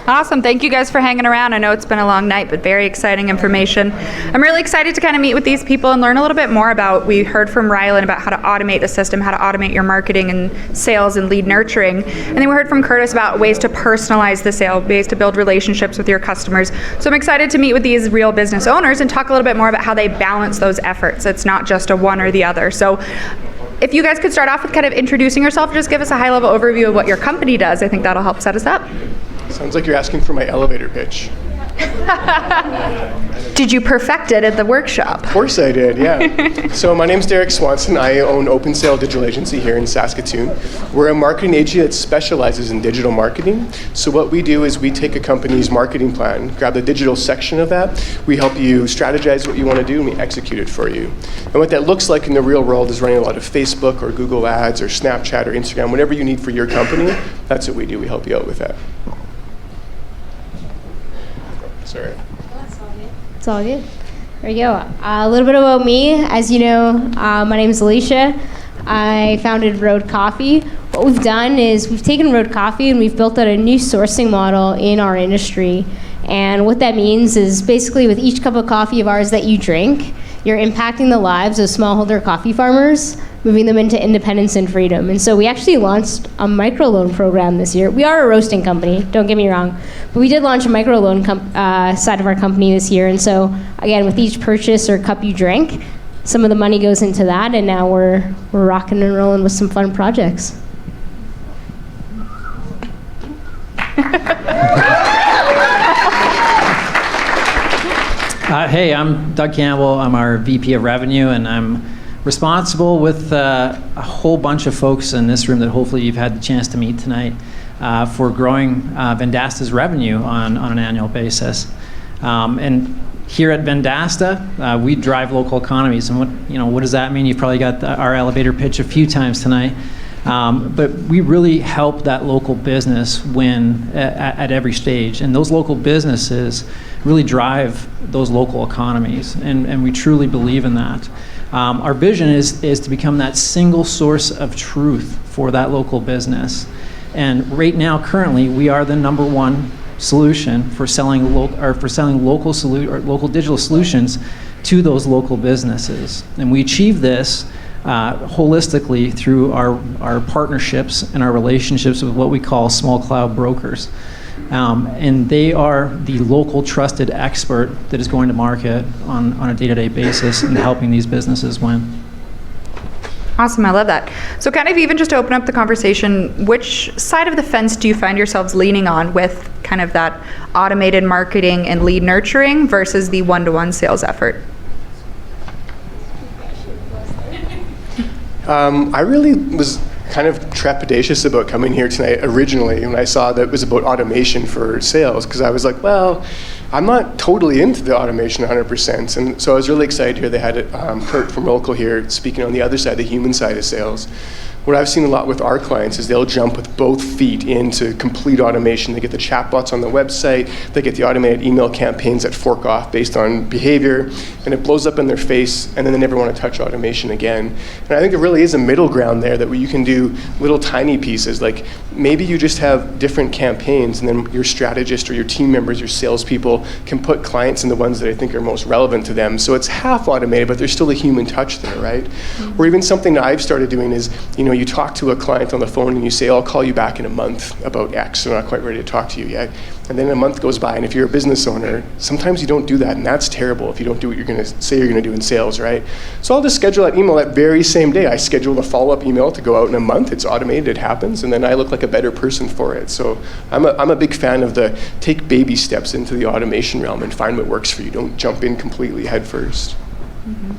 Awesome. Thank you guys for hanging around. I know it's been a long night, but very exciting information. I'm really excited to kind of meet with these people and learn a little bit more about, we heard from Rylan about how to automate the system, how to automate your marketing and sales and lead nurturing. And then we heard from Curtis about ways to personalize the sale, ways to build relationships with your customers. So I'm excited to meet with these real business owners and talk a little bit more about how they balance those efforts. It's not just a one or the other. So if you guys could start off with kind of introducing yourself, just give us a high-level overview of what your company does. I think that'll help set us up. Sounds like you're asking for my elevator pitch. Did you perfect it at the workshop? Of course I did, yeah. So my name's Derek Swanson. I own Open Sale Digital Agency here in Saskatoon. We're a marketing agency that specializes in digital marketing. So what we do is we take a company's marketing plan, grab the digital section of that, we help you strategize what you want to do, and we execute it for you. And what that looks like in the real world is running a lot of Facebook or Google ads or Snapchat or Instagram, whatever you need for your company, that's what we do. We help you out with that. Sorry. It's all good. There we go. A little bit about me. As you know, my name is Alicia. I founded Road Coffee. What we've done is we've taken Road Coffee and we've built out a new sourcing model in our industry. And what that means is basically with each cup of coffee of ours that you drink, you're impacting the lives of smallholder coffee farmers, moving them into independence and freedom. And so we actually launched a microloan program this year. We are a roasting company, don't get me wrong, but we did launch a microloan side of our company this year. And so again, with each purchase or cup you drink, some of the money goes into that, and now we're rocking and rolling with some fun projects. Hey, I'm Doug Campbell. I'm our VP of Revenue, and I'm responsible with a whole bunch of folks in this room that hopefully you've had the chance to meet tonight for growing Vendasta's revenue on an annual basis. And here at Vendasta, we drive local economies. And what does that mean? You've probably got our elevator pitch a few times tonight. But we really help that local business win at every stage. And those local businesses really drive those local economies. And we truly believe in that. Our vision is to become that single source of truth for that local business. And right now, currently, we are the number one solution for selling local digital solutions to those local businesses. And we achieve this holistically through our partnerships and our relationships with what we call small cloud brokers. And they are the local trusted expert that is going to market on a day-to-day basis and helping these businesses win. Awesome, I love that. So kind of even just to open up the conversation, which side of the fence do you find yourselves leaning on with kind of that automated marketing and lead nurturing versus the one-to-one sales effort? I really was kind of trepidatious about coming here tonight originally when I saw that it was about automation for sales, because I was like, well, I'm not totally into the automation 100%. And so I was really excited to hear they had Kurt from Local here speaking on the other side, the human side of sales. What I've seen a lot with our clients is they'll jump with both feet into complete automation. They get the chatbots on the website, they get the automated email campaigns that fork off based on behavior, and it blows up in their face, and then they never want to touch automation again. And I think there really is a middle ground there that you can do little tiny pieces, like maybe you just have different campaigns, and then your strategist or your team members, your salespeople can put clients in the ones that I think are most relevant to them. So it's half automated, but there's still a human touch there, right? Mm-hmm. Or even something that I've started doing is, you talk to a client on the phone and you say, I'll call you back in a month about X. I'm not quite ready to talk to you yet. And then a month goes by, and if you're a business owner, sometimes you don't do that, and that's terrible if you don't do what you're going to say you're going to do in sales, right? So I'll just schedule that email that very same day. I schedule a follow-up email to go out in a month. It's automated, it happens, and then I look like a better person for it. So I'm a big fan of the take baby steps into the automation realm and find what works for you. Don't jump in completely head first. Mm-hmm.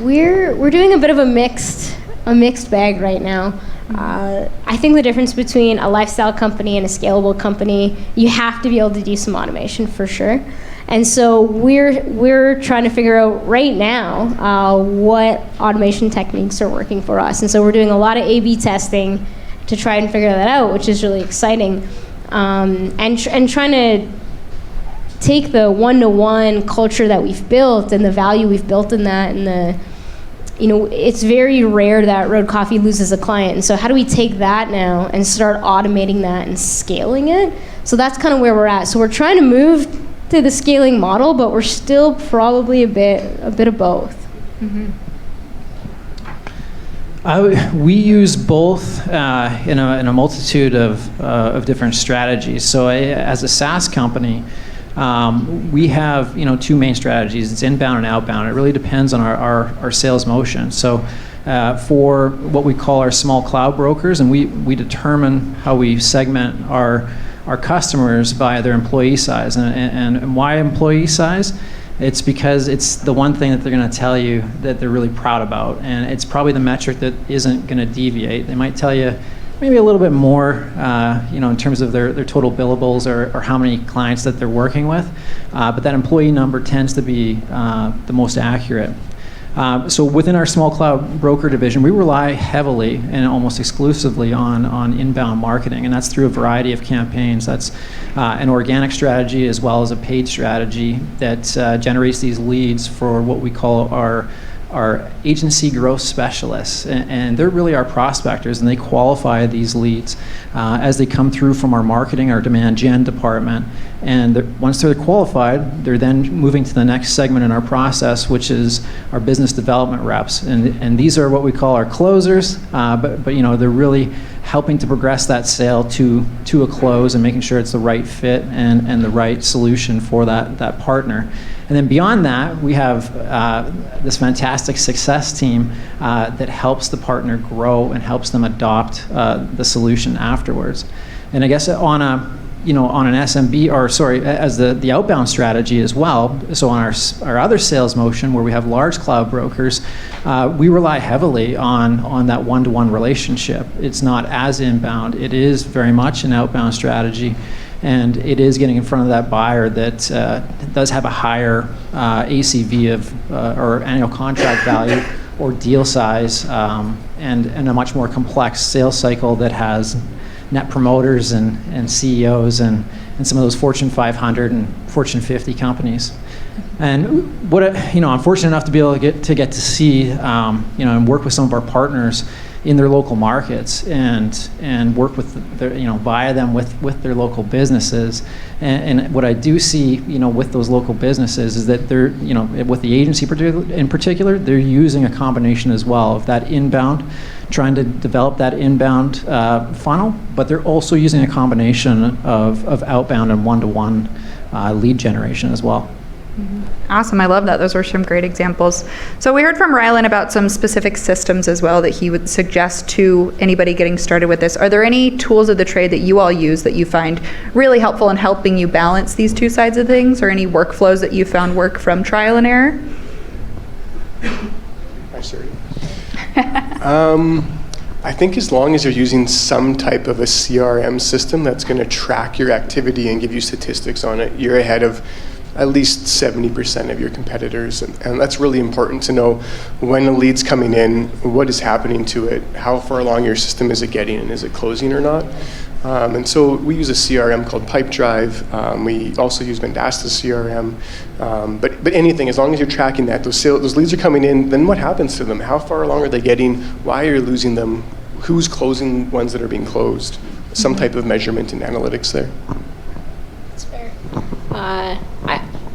We're doing a bit of a mixed bag right now. I think the difference between a lifestyle company and a scalable company, you have to be able to do some automation for sure. And so we're trying to figure out right now what automation techniques are working for us. And so we're doing a lot of A/B testing to try and figure that out, which is really exciting. And trying to take the one-to-one culture that we've built and the value we've built in that, and it's very rare that Road Coffee loses a client. And so how do we take that now and start automating that and scaling it? So that's kind of where we're at. So we're trying to move to the scaling model, but we're still probably a bit of both. Mm-hmm. We use both in a multitude of different strategies. So as a SaaS company, we have two main strategies. It's inbound and outbound. It really depends on our sales motion. So for what we call our small cloud brokers, and we determine how we segment our customers by their employee size. And why employee size? It's because it's the one thing that they're going to tell you that they're really proud about, and it's probably the metric that isn't going to deviate. They might tell you maybe a little bit more, in terms of their total billables or how many clients that they're working with, but that employee number tends to be the most accurate. So within our small cloud broker division, we rely heavily and almost exclusively on inbound marketing, and that's through a variety of campaigns. That's an organic strategy as well as a paid strategy that generates these leads for what we call our agency growth specialists, and they're really our prospectors, and they qualify these leads as they come through from our marketing, our demand gen department. And once they're qualified, they're then moving to the next segment in our process, which is our business development reps. And these are what we call our closers, but they're really helping to progress that sale to a close and making sure it's the right fit and the right solution for that partner. And then beyond that, we have this fantastic success team that helps the partner grow and helps them adopt the solution afterwards. And I guess on an SMB, or sorry, as the outbound strategy as well, so on our other sales motion where we have large cloud brokers, we rely heavily on that one-to-one relationship. It's not as inbound. It is very much an outbound strategy, and it is getting in front of that buyer that does have a higher ACV or annual contract value or deal size, and a much more complex sales cycle that has net promoters and CEOs and some of those Fortune 500 and Fortune 50 companies. And what I'm fortunate enough to be able to get to see and work with some of our partners in their local markets and work with via them with their local businesses. And what I do see with those local businesses is that they're with the agency in particular, they're using a combination as well of that inbound, trying to develop that inbound funnel, but they're also using a combination of outbound and one-to-one lead generation as well. Awesome. I love that. Those were some great examples. So we heard from Rylan about some specific systems as well that he would suggest to anybody getting started with this. Are there any tools of the trade that you all use that you find really helpful in helping you balance these two sides of things, or any workflows that you found work from trial and error? Hi, Siri. I think as long as you're using some type of a CRM system that's going to track your activity and give you statistics on it, you're ahead of at least 70% of your competitors. And that's really important to know when a lead's coming in, what is happening to it, how far along your system is it getting, and is it closing or not. And so we use a CRM called Pipedrive. We also use Vendasta's CRM. But anything, as long as you're tracking that, those leads are coming in, then what happens to them? How far along are they getting? Why are you losing them? Who's closing ones that are being closed? Some type of measurement and analytics there. That's fair.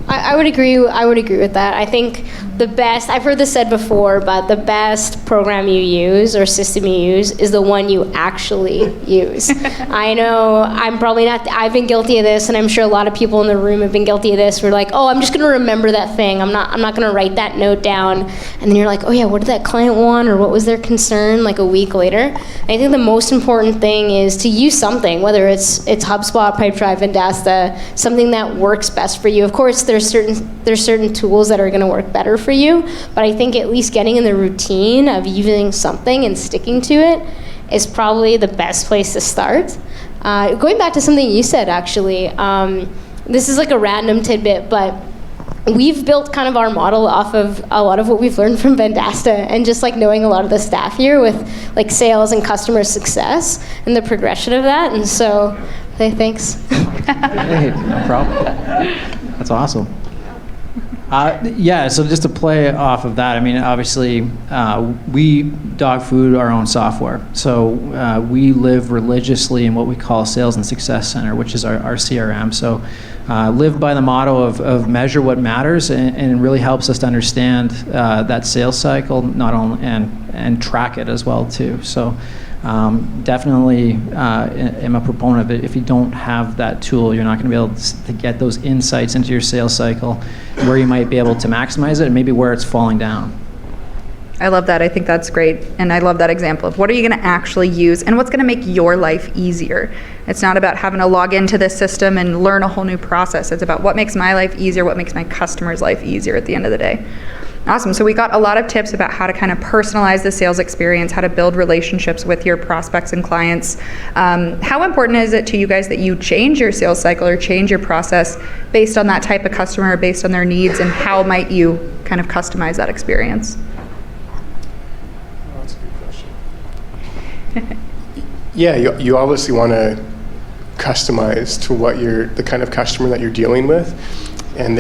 I would agree. I would agree with that. I think the best, I've heard this said before, but the best program you use or system you use is the one you actually use. I know I'm probably not, I've been guilty of this, and I'm sure a lot of people in the room have been guilty of this. We're like, oh, I'm just going to remember that thing. I'm not going to write that note down. And then you're like, oh yeah, what did that client want, or what was their concern, like a week later? I think the most important thing is to use something, whether it's HubSpot, Pipedrive, Vendasta, something that works best for you. Of course, there's certain tools that are going to work better for you, but I think at least getting in the routine of using something and sticking to it is probably the best place to start. Going back to something you said, actually, this is like a random tidbit, but we've built kind of our model off of a lot of what we've learned from Vendasta, and just like knowing a lot of the staff here with like sales and customer success and the progression of that. And so, thanks. Hey, no problem. That's awesome. Yeah, so just to play off of that, I mean, obviously, we dog food our own software. So we live religiously in what we call Sales and Success Center, which is our CRM. So live by the motto of measure what matters, and it really helps us to understand that sales cycle, not only and track it as well too. So Definitely am a proponent of it. If you don't have that tool, you're not going to be able to get those insights into your sales cycle, where you might be able to maximize it and maybe where it's falling down. I love that. I think that's great. And I love that example of what are you going to actually use and what's going to make your life easier. It's not about having to log into this system and learn a whole new process. It's about what makes my life easier, what makes my customer's life easier at the end of the day. Awesome. So we got a lot of tips about how to kind of personalize the sales experience, how to build relationships with your prospects and clients. How important is it to you guys that you change your sales cycle or change your process based on that type of customer, based on their needs, and how might you kind of customize that experience? That's a good question. Yeah, you obviously want to customize to what the kind of customer that you're dealing with. And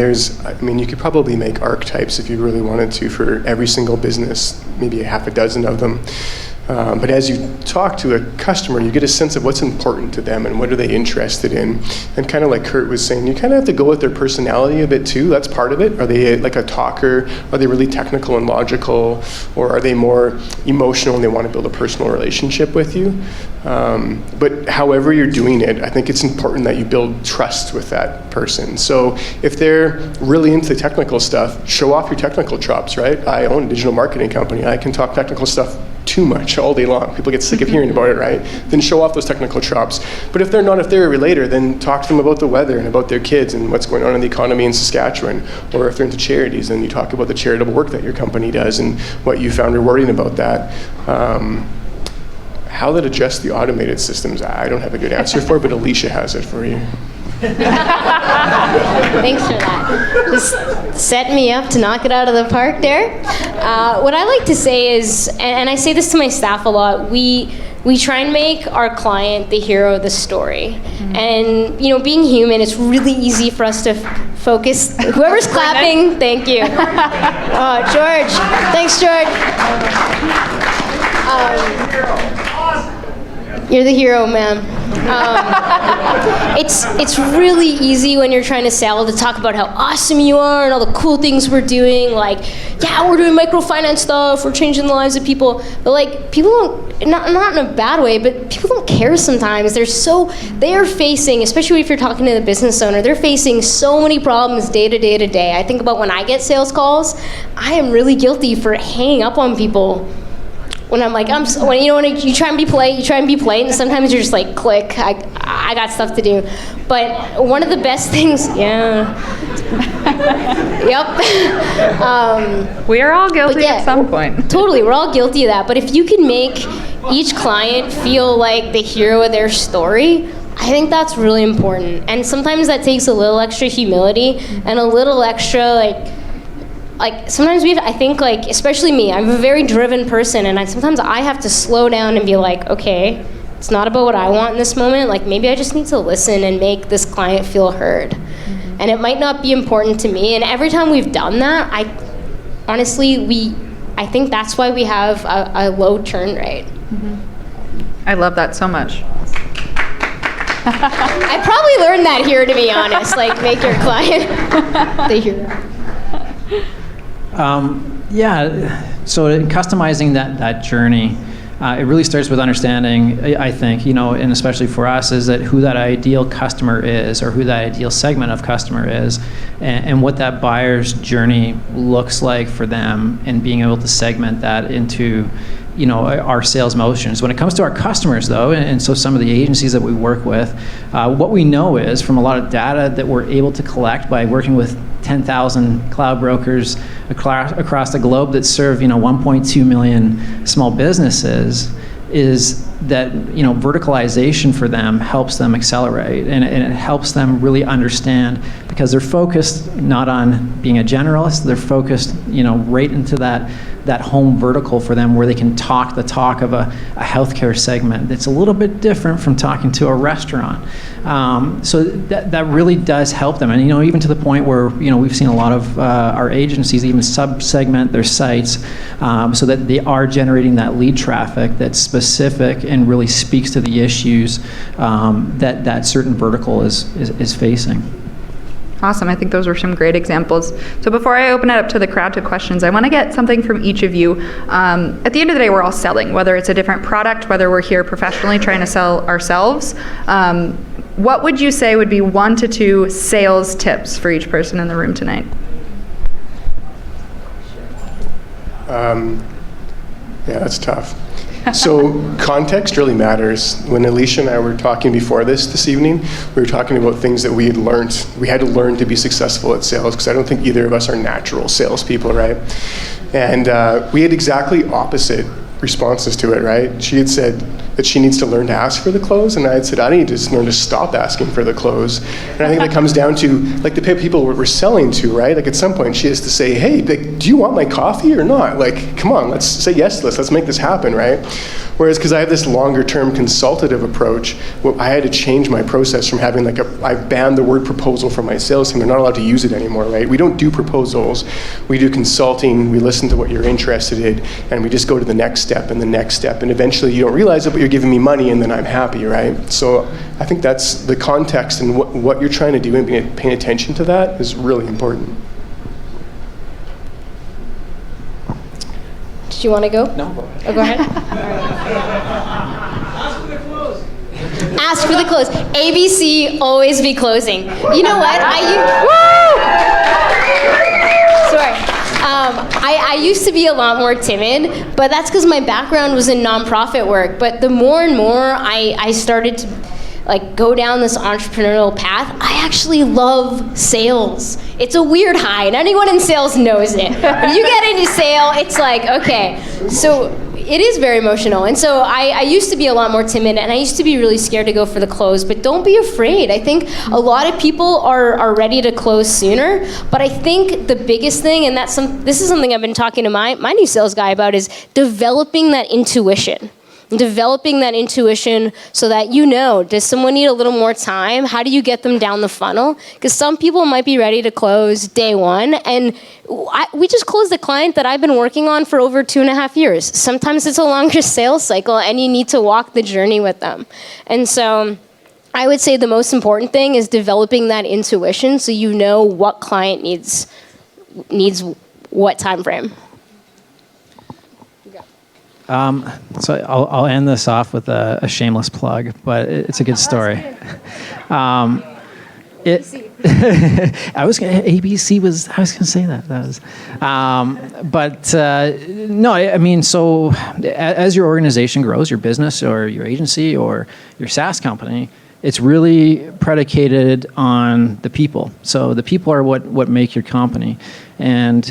you could probably make archetypes if you really wanted to for every single business, maybe a half a dozen of them. But as you talk to a customer, you get a sense of what's important to them and what are they interested in. And kind of like Kurt was saying, you kind of have to go with their personality a bit too. That's part of it. Are they like a talker? Are they really technical and logical? Or are they more emotional and they want to build a personal relationship with you? But however you're doing it, I think it's important that you build trust with that person. So if they're really into technical stuff, show off your technical chops, right? I own a digital marketing company. I can talk technical stuff too much all day long. People get sick of hearing about it, right? Then show off those technical chops. But if they're a relator, then talk to them about the weather and about their kids and what's going on in the economy in Saskatchewan. Or if they're into charities, then you talk about the charitable work that your company does and what you found rewarding about that. How that adjusts the automated systems, I don't have a good answer for, but Alicia has it for you. Thanks for that. Just set me up to knock it out of the park there. What I like to say is, and I say this to my staff a lot, we try and make our client the hero of the story. And being human, it's really easy for us to focus. Whoever's clapping, thank you. Oh, George. Thanks, George. You're the hero, man. It's really easy when you're trying to sell to talk about how awesome you are and all the cool things we're doing. Like, yeah, we're doing microfinance stuff, we're changing the lives of people. But like, people don't, not in a bad way, but people don't care sometimes. They are facing, especially if you're talking to the business owner, they're facing so many problems day to day to day. I think about when I get sales calls, I am really guilty for hanging up on people. When I'm like, when you try and be polite, and sometimes you're just like, click, I got stuff to do. But one of the best things, yeah. Yep. We are all guilty at some point. Totally, we're all guilty of that. But if you can make each client feel like the hero of their story, I think that's really important. And sometimes that takes a little extra humility and a little extra like sometimes I think especially me, I'm a very driven person, and sometimes I have to slow down and be like, okay, it's not about what I want in this moment. Like, maybe I just need to listen and make this client feel heard. Mm-hmm. And it might not be important to me. And every time we've done that, I think that's why we have a low churn rate. Mm-hmm. I love that so much. I probably learned that here, to be honest. Like, make your client the hero. So customizing that journey, it really starts with understanding, I think, and especially for us, is that who that ideal customer is, or who that ideal segment of customer is, and what that buyer's journey looks like for them, and being able to segment that into our sales motions. When it comes to our customers, though, and so some of the agencies that we work with, what we know is from a lot of data that we're able to collect by working with 10,000 cloud brokers across the globe that serve 1.2 million small businesses, is that verticalization for them helps them accelerate, and it helps them really understand, because they're focused not on being a generalist, they're focused right into that home vertical for them, where they can talk the talk of a healthcare segment that's a little bit different from talking to a restaurant. So that really does help them, and even to the point where we've seen a lot of our agencies even sub-segment their sites so that they are generating that lead traffic that's specific and really speaks to the issues that certain vertical is facing. Awesome. I think those were some great examples. So before I open it up to the crowd to questions, I want to get something from each of you. At the end of the day, we're all selling, whether it's a different product, whether we're here professionally trying to sell ourselves. What would you say would be 1 to 2 sales tips for each person in the room tonight? Yeah, that's tough. So context really matters. When Alicia and I were talking before this evening, we were talking about things that we had learned. We had to learn to be successful at sales because I don't think either of us are natural salespeople, right? And we had exactly opposite responses to it, right? She had said that she needs to learn to ask for the close, and I had said I need to just learn to stop asking for the close. And I think that comes down to like the people we're selling to, right? Like at some point she has to say, hey, like, do you want my coffee or not? Like, come on, let's say yes to this. Let's make this happen, right? Whereas because I have this longer term consultative approach, I had to change my process from having like I've banned the word proposal from my sales team. They're not allowed to use it anymore, right? We don't do proposals. We do consulting. We listen to what you're interested in, and we just go to the next step and the next step. And eventually you don't realize it, but you're giving me money, and then I'm happy, right? So I think that's the context and what you're trying to do and paying attention to that is really important. Did you want to go? No. Oh, go ahead. Ask for the close. ABC, always be closing. You know what? I used to be a lot more timid, but that's because my background was in nonprofit work. But the more and more I started to like go down this entrepreneurial path, I actually love sales. It's a weird high, and anyone in sales knows it. When you get into sale, it's like, okay, so it is very emotional. And so I used to be a lot more timid, and I used to be really scared to go for the close, but don't be afraid. I think a lot of people are ready to close sooner, but I think the biggest thing, and this is something I've been talking to my new sales guy about, is developing that intuition. Developing that intuition so that you know, does someone need a little more time? How do you get them down the funnel? Because some people might be ready to close day one, and we just closed a client that I've been working on for over 2.5 years. Sometimes it's a longer sales cycle, and you need to walk the journey with them. And so I would say the most important thing is developing that intuition so you know what client needs what time frame. So I'll end this off with a shameless plug, but it's a good story. I was gonna say that. No, I mean, so as your organization grows, your business or your agency or your SaaS company, it's really predicated on the people. So the people are what make your company, and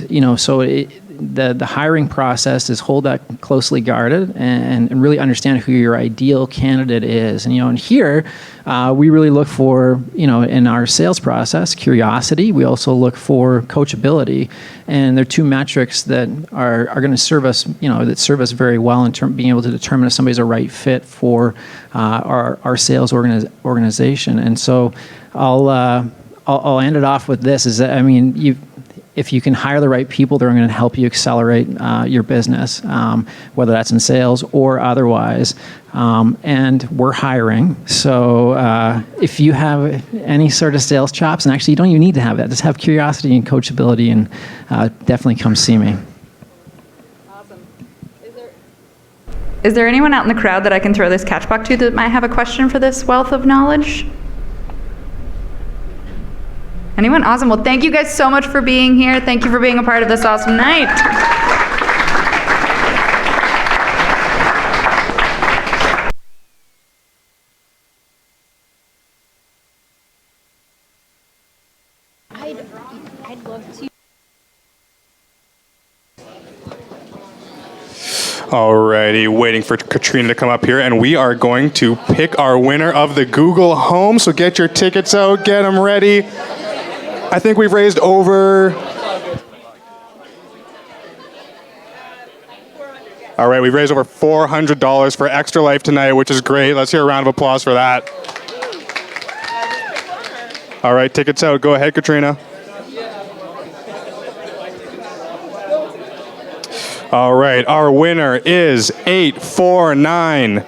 the hiring process is hold that closely guarded and really understand who your ideal candidate is. And here we really look for, in our sales process, curiosity. We also look for coachability, and they're two metrics that are going to serve us, that serve us very well in being able to determine if somebody's a right fit for our sales organization. And so I'll end it off with this: is that, if you can hire the right people, they're going to help you accelerate your business, whether that's in sales or otherwise. And we're hiring. So if you have any sort of sales chops, and actually you don't even need to have that, just have curiosity and coachability, and definitely come see me. Awesome. Is there anyone out in the crowd that I can throw this catch puck to that might have a question for this wealth of knowledge? Anyone? Awesome. Well, thank you guys so much for being here. Thank you for being a part of this awesome night. I'd love to. Alrighty, waiting for Katrina to come up here, and we are going to pick our winner of the Google Home. So get your tickets out, get them ready. I think we've raised over... All right, we've raised over $400 for Extra Life tonight, which is great. Let's hear a round of applause for that. All right, tickets out. Go ahead, Katrina. All right, our winner is 849